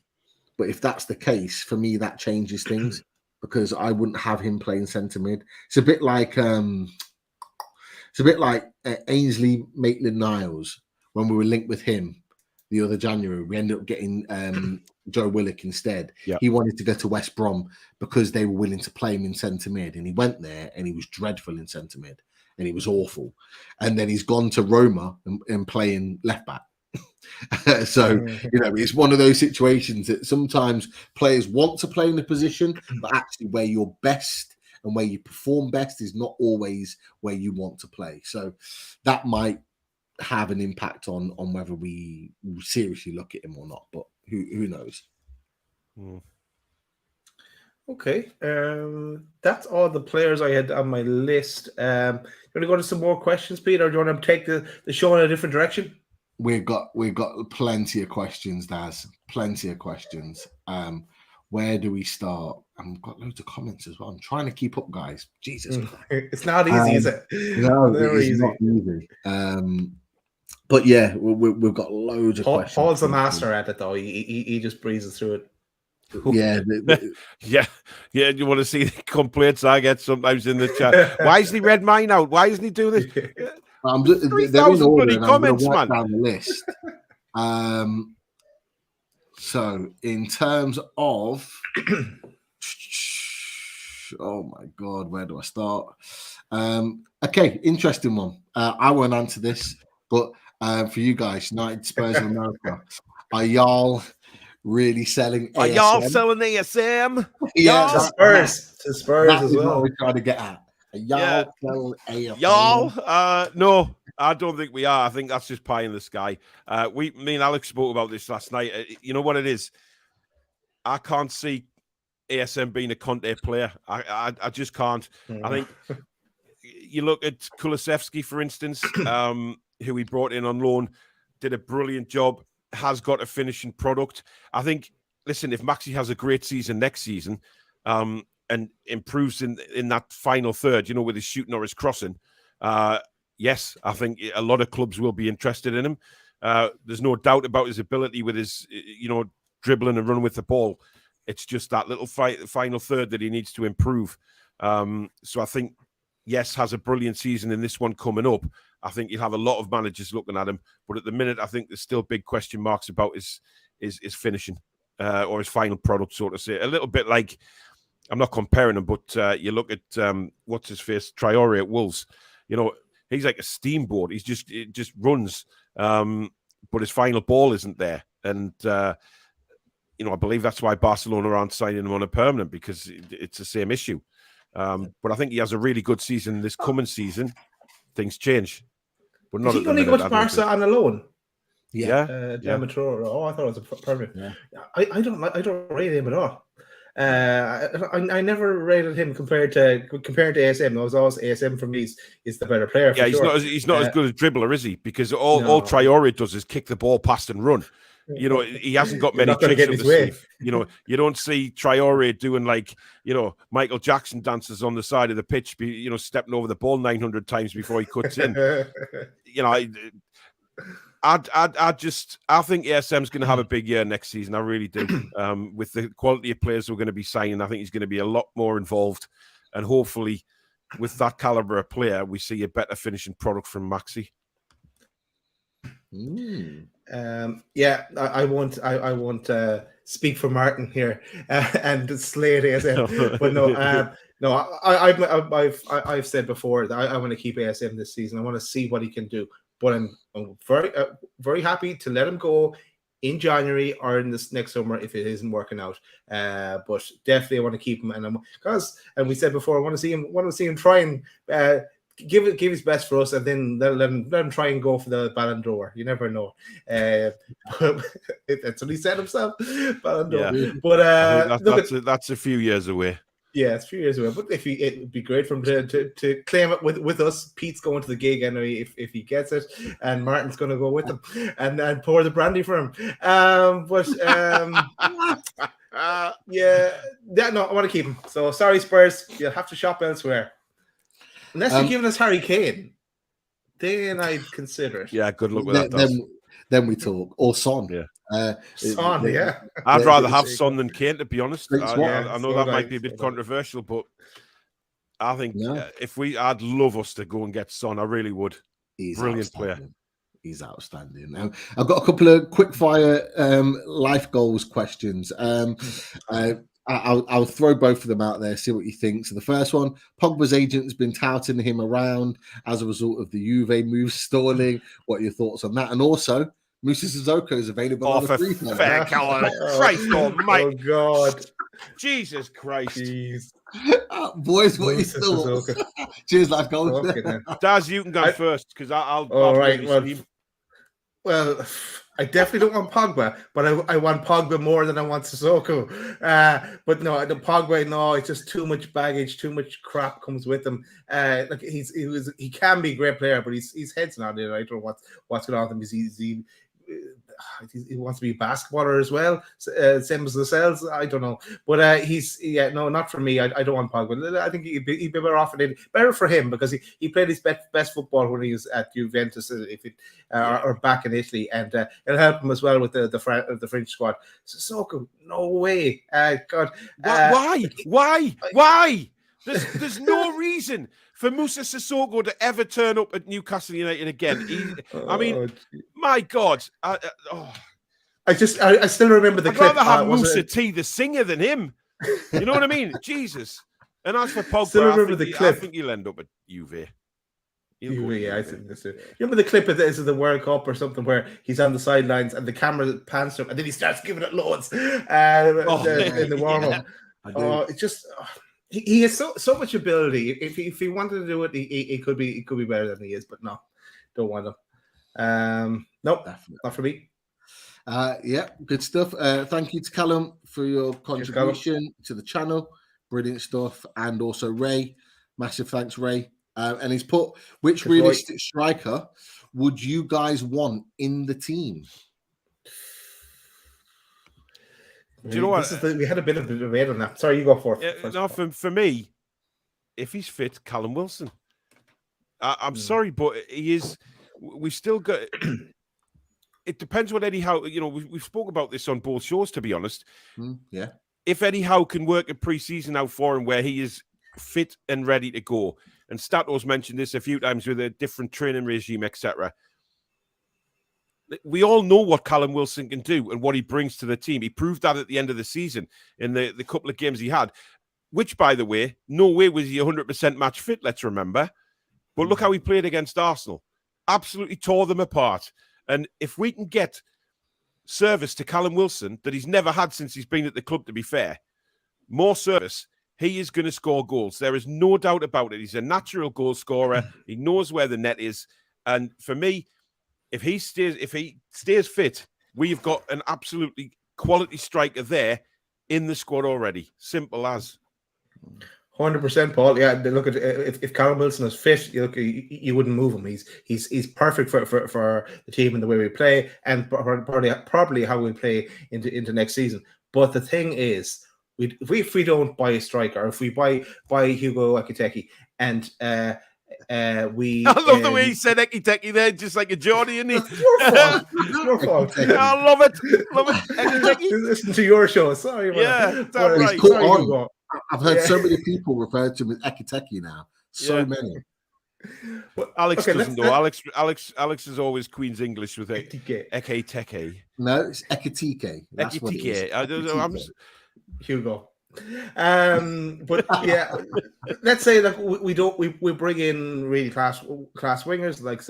but if that's the case, for me, that changes things because I wouldn't have him playing centre mid. It's a bit like Ainsley Maitland-Niles when we were linked with him the other January. We ended up getting Joe Willock instead. Yep. He wanted to go to West Brom because they were willing to play him in centre mid, and he went there and he was dreadful in centre mid and he was awful. And then he's gone to Roma and playing left back. So it's one of those situations that sometimes players want to play in the position, but actually where you're best and where you perform best is not always where you want to play. So that might have an impact on whether we seriously look at him or not, but who knows. Okay, that's all the players I had on my list. You want to go to some more questions, Peter, or do you want to take the show in a different direction? We've got plenty of questions, Daz. Plenty of questions. Where do we start? I've got loads of comments as well. I'm trying to keep up, guys. Jesus Christ. It's not easy, is it? No, it's not easy. But yeah, we've got loads of questions. Paul's the master at it, though. He just breezes through it. Yeah, yeah. You want to see the complaints I get sometimes in the chat. Why isn't he read mine out? Why isn't he doing this? they're in 3,000 order, bloody and I'm going comments, to write man. down the list. So in terms of, oh my God, where do I start? Okay, interesting one. I won't answer this, but for you guys, United, Spurs, and America, are y'all really selling ASM? Are y'all selling ASM? Yeah, to Spurs as is well. what we're trying to get at. Are y'all selling ASM? Y'all? No, I don't think we are. I think that's just pie in the sky. Me and Alex spoke about this last night. You know what it is? I can't see ASM being a Conte player. I just can't. I think you look at Kulusevski, for instance, who he brought in on loan, did a brilliant job, has got a finishing product. I think, listen, if Maxi has a great season next season and improves in that final third, with his shooting or his crossing, yes, I think a lot of clubs will be interested in him. There's no doubt about his ability with his, dribbling and running with the ball. It's just that little final third that he needs to improve. So I think, yes, has a brilliant season in this one coming up. I think you'll have a lot of managers looking at him. But at the minute, I think there's still big question marks about his finishing or his final product, so to say. A little bit like, I'm not comparing him, but you look at, what's his face, Traore at Wolves. He's like a steamboat. It just runs. But his final ball isn't there. And, I believe that's why Barcelona aren't signing him on a permanent, because it's the same issue. But I think he has a really good season this coming season. Things change. But not Did he only go to Barca on a loan? Yeah. Demetro. Oh, I thought it was a permanent. Yeah. I don't rate him at all. I never rated him compared to ASM. I was always ASM for me is the better player. Yeah, for he's not as good a dribbler, is he? Because all Traore does is kick the ball past and run. He hasn't got many tricks up his sleeve. You don't see Traore doing Michael Jackson dances on the side of the pitch, stepping over the ball 900 times before he cuts in. I think ASM's going to have a big year next season. I really do. With the quality of players we're going to be signing, I think he's going to be a lot more involved, and hopefully, with that caliber of player, we see a better finishing product from Maxi. I won't speak for Martin here and slay it ASM, but I've said before that I want to keep ASM this season. I want to see what he can do, but I'm very very happy to let him go in January or in this next summer if it isn't working out. But definitely I want to keep him, and we said before, I want to see him try and give his best for us, and then let him try and go for the Ballon d'Or. You never know. That's what he said himself, Ballon d'Or. Yeah. But that's a few years away. Yeah, it's a few years away. But it would be great for him to claim it with us. Pete's going to the gig anyway if he gets it, and Martin's going to go with him and pour the brandy for him. I want to keep him. So sorry, Spurs, you'll have to shop elsewhere. Unless you're giving us Harry Kane, then I'd consider it. Yeah, good luck with that. Then we talk. Or Son. Yeah. Son, yeah. I'd rather have Son than Kane, to be honest. I know that might be a bit controversial, but I think I'd love us to go and get Son. I really would. He's brilliant player. He's outstanding. I've got a couple of quick fire life goals questions. I'll throw both of them out there, see what you think. So the first one, Pogba's agent has been touting him around as a result of the Juve move stalling. What are your thoughts on that? And also, Musa Sissoko is available on the free throw. Christ almighty. Oh, God. Jesus Christ. Jeez. Boys, what are your thoughts? Cheers, life goals. Daz, you can go first, because I'll Well, I definitely don't want Pogba, but I want Pogba more than I want Sissoko. But no, the Pogba, it's just too much baggage, too much crap comes with him. He can be a great player, but his head's not in it. I don't know what's going on with him. he wants to be a basketballer as well, same as Lascelles. I don't know, but no, not for me. I don't want Pogba. I think he'd be better off better for him because he played his best football when he was at Juventus, or back in Italy, and it'll help him as well with the French squad. Sissoko, no way, God. Why? There's no reason for Moussa Sissoko to ever turn up at Newcastle United again. My God. I still remember the clip. I'd rather have Moussa T, the singer, than him. You know what I mean? Jesus. And as for Pogba, I think he'll end up at Juve. I think this. You remember the clip of the World Cup or something where he's on the sidelines and the camera pans to him and then he starts giving it loads in the warm-up. It's just... He has so much ability. If he wanted to do it, he could be better than he is. But no, don't want him. Nope, definitely not for me. Good stuff. Thank you to Callum for your contribution to the channel. Brilliant stuff. And also Ray, massive thanks, Ray. And he's put, which realistic striker would you guys want in the team? Do you know what? We had a bit of a debate on that. Sorry, you go first. For me, if he's fit, Callum Wilson. I'm sorry, but he is. We've still got. It depends what Eddie Howe. We've spoken about this on both shows. To be honest, if Eddie Howe can work a pre-season out for him where he is fit and ready to go, and Stato's mentioned this a few times with a different training regime, etc. We all know what Callum Wilson can do and what he brings to the team. He proved that at the end of the season in the couple of games he had, which, by the way, no way was he 100% match fit, let's remember. But look how he played against Arsenal. Absolutely tore them apart. And if we can get service to Callum Wilson that he's never had since he's been at the club, to be fair, more service, he is going to score goals. There is no doubt about it. He's a natural goal scorer. He knows where the net is. And for me, if he stays fit, we've got an absolutely quality striker there in the squad already. Simple as. 100%, Paul. Yeah, look at if Callum Wilson is fit, you wouldn't move him. He's perfect for the team and the way we play, and probably how we play into next season. But the thing is, if we don't buy a striker, or if we buy Hugo Ekitike and I love the way he said Ekiteke there, just like a Geordie, isn't he? Your fault. I love it. Listen to your show. Sorry, man. Yeah, right. Sorry, I've heard so many people refer to him as Ekiteke now. So many. Well, Alex doesn't know. Alex is always Queen's English with Ekiteke. No, it's Ekitike. Ekitike. Hugo. But yeah, let's say that we bring in really class wingers like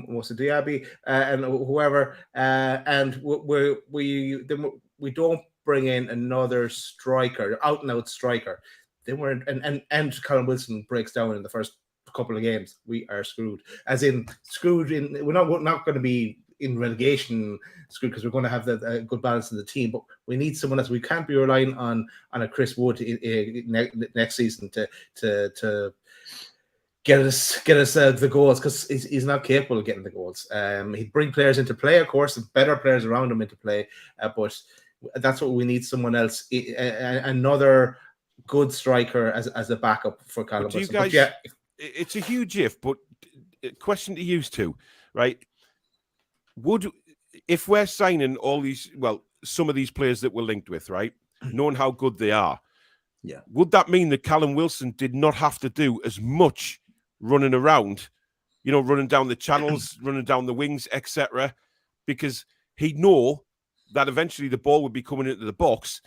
Moussa Diaby and whoever, and we don't bring in another striker, out and out striker. Then and Callum Wilson breaks down in the first couple of games. We are screwed. As in screwed in. We're not going to be in relegation screwed because we're going to have the good balance in the team, but we need someone else. We can't be relying on a Chris Wood next season to get us the goals, because he's not capable of getting the goals. He'd bring players into play, of course, and better players around him into play, but that's what we need. Someone else, another good striker as a backup for Callum Wilson. Guys, it's a huge if, but question to you two, right? If we're signing all these, some of these players that we're linked with, right, knowing how good they are, would that mean that Callum Wilson did not have to do as much running around, running down the channels, running down the wings, etc., because he'd know that eventually the ball would be coming into the box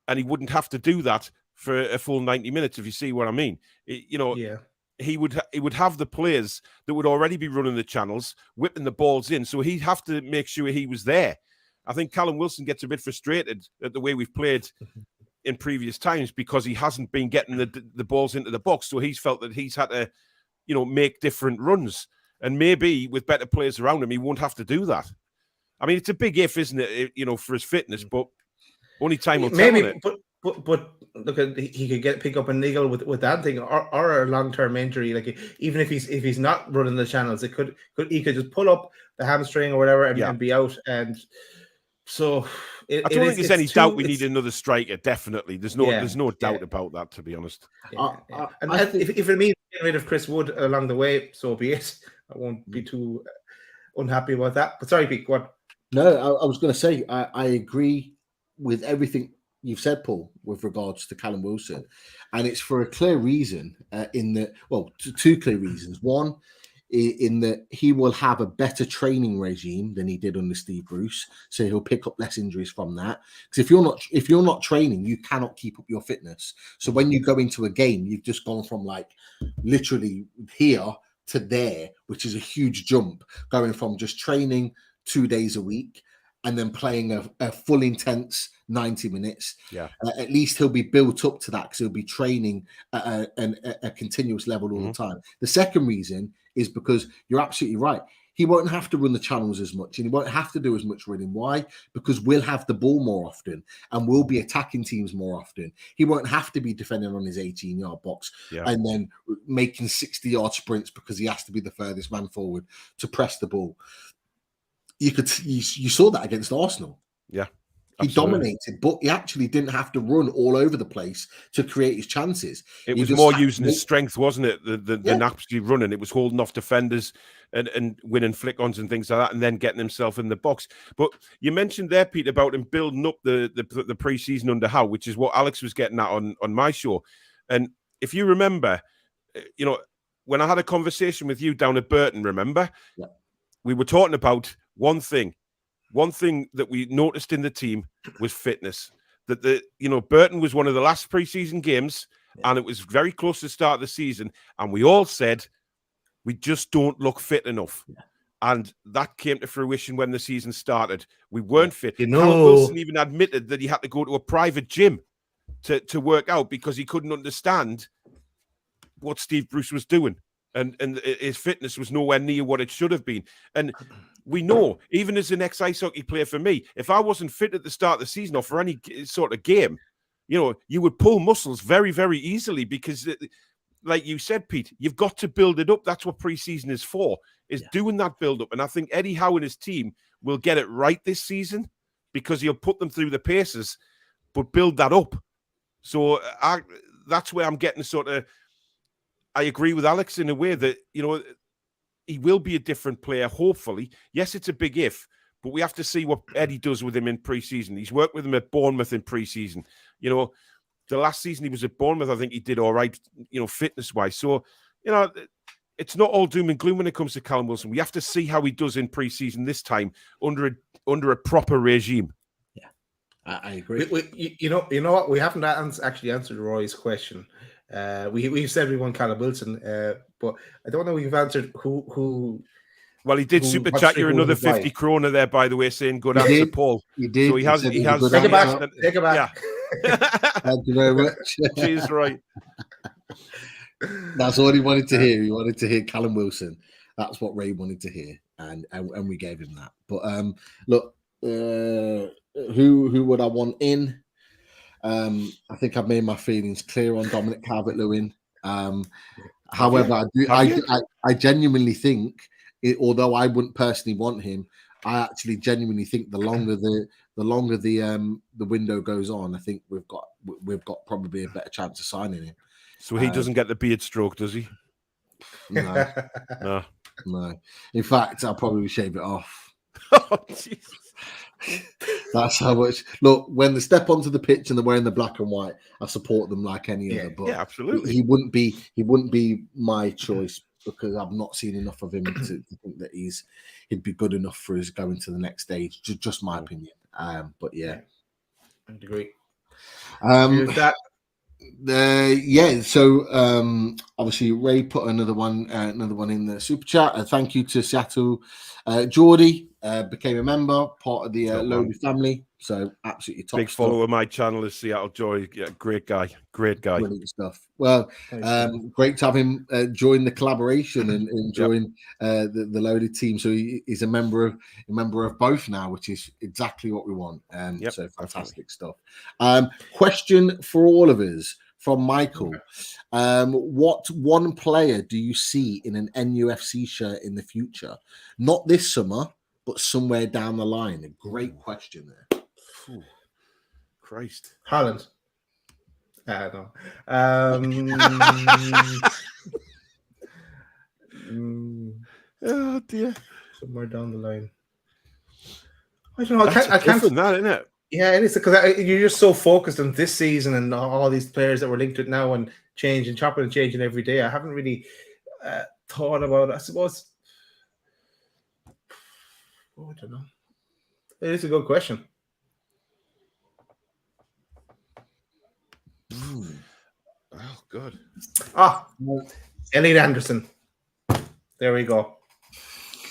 and he wouldn't have to do that for a full 90 minutes, if you see what I mean. He would have the players that would already be running the channels, whipping the balls in, so he'd have to make sure he was there. I think Callum Wilson gets a bit frustrated at the way we've played in previous times because he hasn't been getting the balls into the box, so he's felt that he's had to, make different runs. And maybe with better players around him, he won't have to do that. I mean, it's a big if, isn't it, for his fitness, but only time will tell on it. But look at he could pick up a niggle with that thing or a long-term injury. Like even if he's not running the channels, he could just pull up the hamstring or whatever and be out. And so I don't think there's any doubt we need another striker. Definitely, there's no doubt about that. To be honest, and if it means getting rid of Chris Wood along the way, so be it. I won't be too unhappy about that. But sorry, Pete, go on. No, I was going to say I agree with everything you've said, Paul, with regards to Callum Wilson, and it's for a clear reason. Two clear reasons. One, in that he will have a better training regime than he did under Steve Bruce, so he'll pick up less injuries from that. Because if you're not training, you cannot keep up your fitness. So when you go into a game, you've just gone from like literally here to there, which is a huge jump, going from just training 2 days a week and then playing a full intense 90 minutes. At least he'll be built up to that because he'll be training at a continuous level all the time. The second reason is because you're absolutely right. He won't have to run the channels as much and he won't have to do as much running. Why? Because we'll have the ball more often and we'll be attacking teams more often. He won't have to be defending on his 18-yard box and then making 60-yard sprints because he has to be the furthest man forward to press the ball. You saw that against Arsenal. Yeah. He dominated, but he actually didn't have to run all over the place to create his chances. It was more using his strength, wasn't it, than actually running. It was holding off defenders and winning flick-ons and things like that, and then getting himself in the box. But you mentioned there, Pete, about him building up the pre-season under Howe, which is what Alex was getting at on my show. And if you remember, when I had a conversation with you down at Burton, remember? Yeah. We were talking about one thing. One thing that we noticed in the team was fitness. That Burton was one of the last preseason games, and it was very close to the start of the season. And we all said we just don't look fit enough, and that came to fruition when the season started. We weren't fit. Callum Wilson even admitted that he had to go to a private gym to work out because he couldn't understand what Steve Bruce was doing, and his fitness was nowhere near what it should have been. And we know, even as an ex-ice hockey player for me, if I wasn't fit at the start of the season or for any sort of game, you would pull muscles very, very easily because, like you said, Pete, you've got to build it up. That's what preseason is for, doing that build-up. And I think Eddie Howe and his team will get it right this season because he'll put them through the paces, but build that up. So that's where I'm getting I agree with Alex in a way that, he will be a different player, hopefully. Yes, it's a big if, but we have to see what Eddie does with him in pre-season. He's worked with him at Bournemouth in pre-season. The last season he was at Bournemouth, I think he did all right, fitness-wise. So, it's not all doom and gloom when it comes to Callum Wilson. We have to see how he does in pre-season this time under a proper regime. Yeah, I agree. You know what? We haven't actually answered Roy's question. We've said we want Callum Wilson, but I don't know if we've answered who. Well, he did super chat you another 50 krona there, by the way, saying good answer, Paul. He did. So he has. Take it back. Take it back. Yeah. Thank you very much. She's right. That's all he wanted to hear. He wanted to hear Callum Wilson. That's what Ray wanted to hear, and we gave him that. But look, who would I want in? I think I've made my feelings clear on Dominic Calvert-Lewin. However, I genuinely think, although I wouldn't personally want him, I actually genuinely think the longer the window goes on, I think we've got probably a better chance of signing him. So he doesn't get the beard stroke, does he? No, no. In fact, I'll probably shave it off. Oh, Jesus. That's how much. Look, when they step onto the pitch and they're wearing the black and white, I support them like any other. But yeah, absolutely. He wouldn't be my choice because I've not seen enough of him to think that he'd be good enough for us going to the next stage. Just my opinion. But yeah, I agree. So obviously Ray put another one in the super chat. Thank you to Seattle Geordie became a member, part of the Loaded family. So absolutely top. Big follower of my channel is Seattle Joy. Yeah, great guy. Brilliant stuff. Well, great to have him join the collaboration and join the Loaded team. So he's a member of both now, which is exactly what we want. So fantastic stuff. Question for all of us from Michael. What one player do you see in an NUFC shirt in the future? Not this summer, but somewhere down the line. A great question there. Ooh, Christ. Haaland. No. Oh dear. Somewhere down the line. I don't know. I can't. That, isn't it? Yeah, it is, because you're just so focused on this season and all these players that were linked to it now and chopping and changing every day. I haven't really thought about it. I suppose. Oh, I don't know. It is a good question. Oh, good. Elliot Anderson. There we go.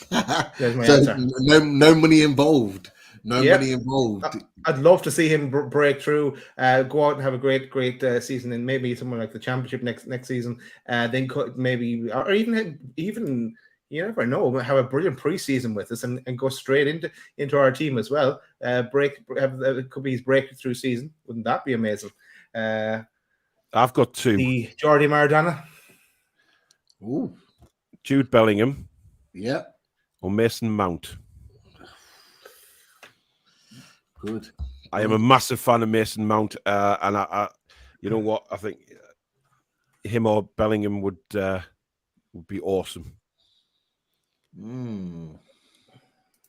There's my answer. No money involved. Money involved. I'd love to see him break through, go out and have a great season, and maybe somewhere like the championship next season. Then maybe, or even you never know, have a brilliant preseason with us and go straight into our team as well. It could be his breakthrough season. Wouldn't that be amazing? I've got two. The Jordi Maradona. Ooh. Jude Bellingham. Yeah. Or Mason Mount. Good. I am a massive fan of Mason Mount, and I you know what? I think him or Bellingham would be awesome.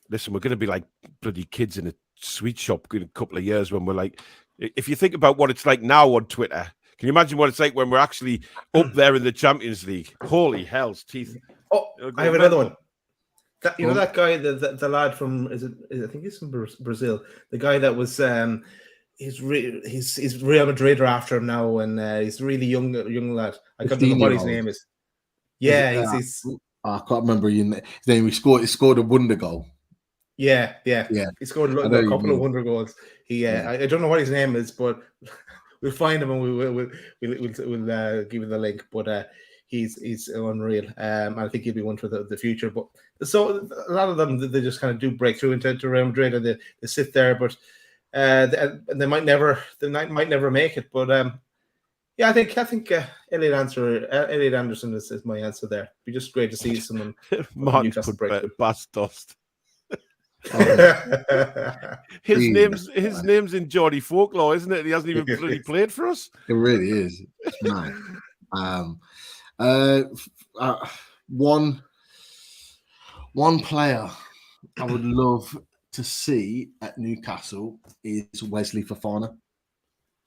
Listen, we're going to be like bloody kids in a sweet shop in a couple of years when we're like, if you think about what it's like now on Twitter, can you imagine what it's like when we're actually up there in the Champions League? Holy hell's teeth! Oh, I have another one. That guy, the lad from I think he's from Brazil. The guy that was he's Real Madrid are after him now, and he's a really young lad. I can't remember what his name is. Yeah, he's I can't remember his name. He scored a wonder goal. Yeah. He scored a couple of wonder goals. I don't know what his name is, but we'll find him and we'll give you the link. But he's unreal. I think he'll be one for the future. But so a lot of them, they just kind of do break through into Real Madrid, and they sit there, but they might never make it. But I think Elliot Anderson is my answer there. It'd be just great to see someone. Martin could bass dust. His name's in Geordie folklore, isn't it? He hasn't even bloody played for us. It really is. It's mad. One player I would love to see at Newcastle is Wesley Fofana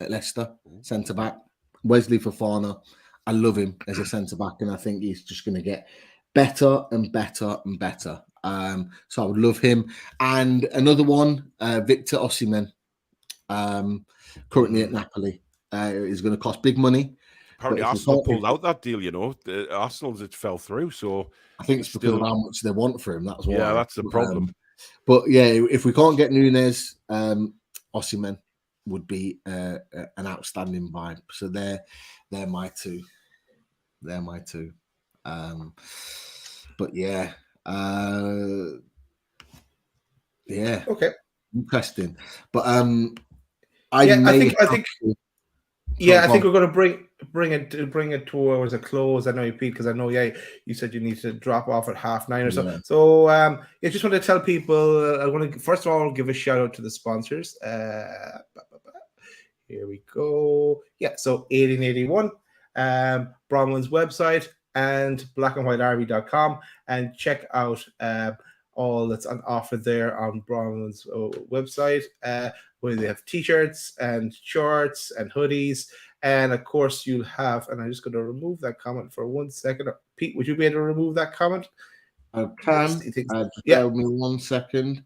at Leicester, centre back. Wesley Fofana, I love him as a centre back, and I think he's just going to get better and better and better. So I would love him. And another one, Victor Osimhen, currently at Napoli, is going to cost big money. Apparently, Arsenal pulled out that deal. Arsenal's it fell through. So I think it's because of how much they want for him. That's why. Yeah, that's the problem. But yeah, if we can't get Nunez, Osimhen would be an outstanding vibe. So they're my two. But yeah. Okay. Interesting. But I think we're going to bring it towards a close. I know, Pete, because I know you said you need to drop off at 9:30 or so. Yeah. So I just want to tell people. I want to first of all give a shout out to the sponsors. Here we go. Yeah, so 1881, Bronwyn's website, and blackandwhitearmy.com, and check out all that's on offer there on Bronwyn's website, where they have t-shirts and shorts and hoodies, and of course you'll have, and I'm just going to remove that comment for 1 second. Pete, would you be able to remove that comment? I can. Bear with me 1 second.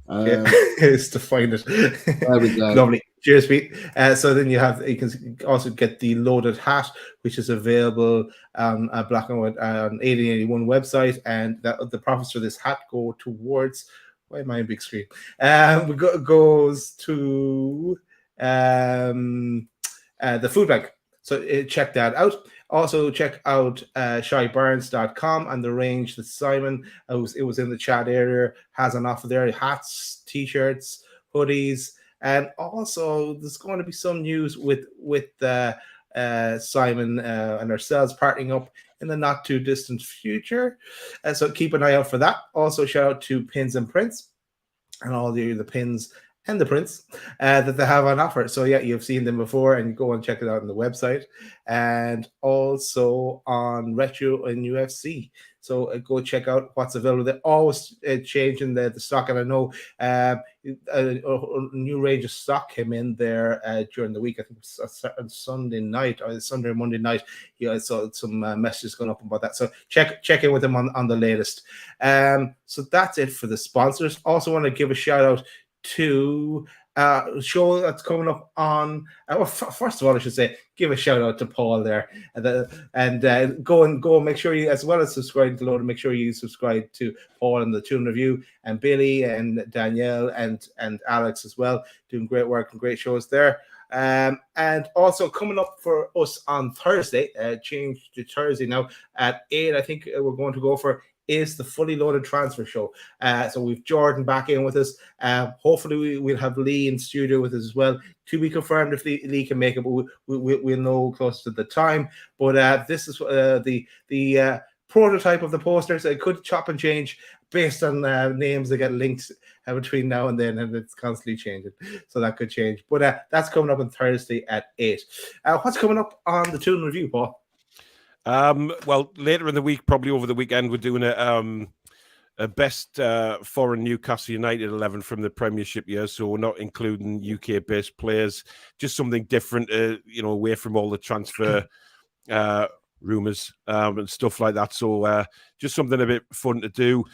Is to find it. There we go. Lovely. Cheers, Pete. So then you can also get the loaded hat, which is available black and white on 1881 website, and the profits for this hat go towards. Why am I on big screen? Goes to the food bank. So check that out. Also check out shybarnes.com and the range that Simon, it was in the chat area, has an offer there. Hats, t-shirts, hoodies, and also there's going to be some news with Simon and ourselves partnering up in the not too distant future. So keep an eye out for that. Also shout out to Pins and Prints and all the pins and the prints that they have on offer. So yeah, you've seen them before, and you go and check it out on the website, and also on Retro and UFC. So go check out what's available. They're always changing the stock, and I know a new range of stock came in there during the week. I think it was on Sunday night or Sunday or Monday night. Yeah, I saw some messages going up about that. So check in with them on the latest. So that's it for the sponsors. Also want to give a shout out to show that's coming up on first of all, I should say, give a shout out to Paul there, and go and make sure you, as well as subscribing to Loaded, make sure you subscribe to Paul and the Toon Review, and Billy and Danielle and Alex as well, doing great work and great shows there. And also coming up for us on Thursday, change to Thursday now at 8, I think we're going to go for, is the Fully Loaded Transfer Show. So we've Jordan back in with us. Hopefully we'll have Lee in studio with us as well. To be confirmed if Lee can make it, but we'll know close to the time. But this is the prototype of the posters. It could chop and change based on names that get linked between now and then, and it's constantly changing. So that could change. But that's coming up on Thursday at 8. What's coming up on the Toon Review, Paul? Well, later in the week, probably over the weekend, we're doing a best foreign Newcastle United 11 from the Premiership year. So we're not including UK-based players, just something different, away from all the transfer rumours and stuff like that. So just something a bit fun to do.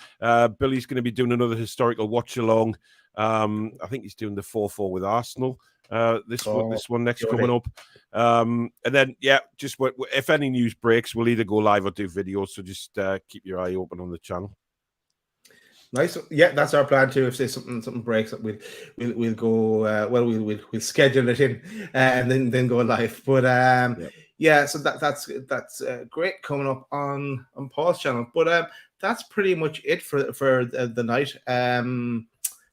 Billy's going to be doing another historical watch-along. I think he's doing the 4-4 with Arsenal. This one next coming up. And then, just if any news breaks, we'll either go live or do videos. So just keep your eye open on the channel. Nice. Yeah, that's our plan too. If say something breaks, we'll go. We'll schedule it in and then go live. But so that's great coming up on Paul's channel. But that's pretty much it for the night.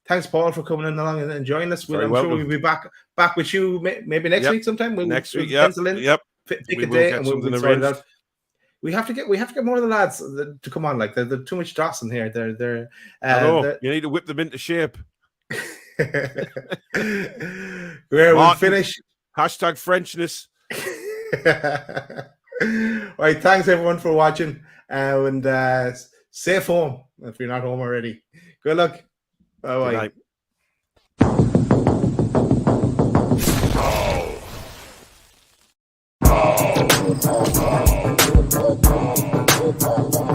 Thanks, Paul, for coming in along and joining us. I'm sure we'll be back with you maybe next week sometime. Next week, pencil in, pick a day, and we'll sort it out. We have to get more of the lads to come on. Like they're too much Dawson here. They're you need to whip them into shape. Where we'll finish. Hashtag Frenchness. All right, thanks everyone for watching, and safe home if you're not home already. Good luck. Bye bye.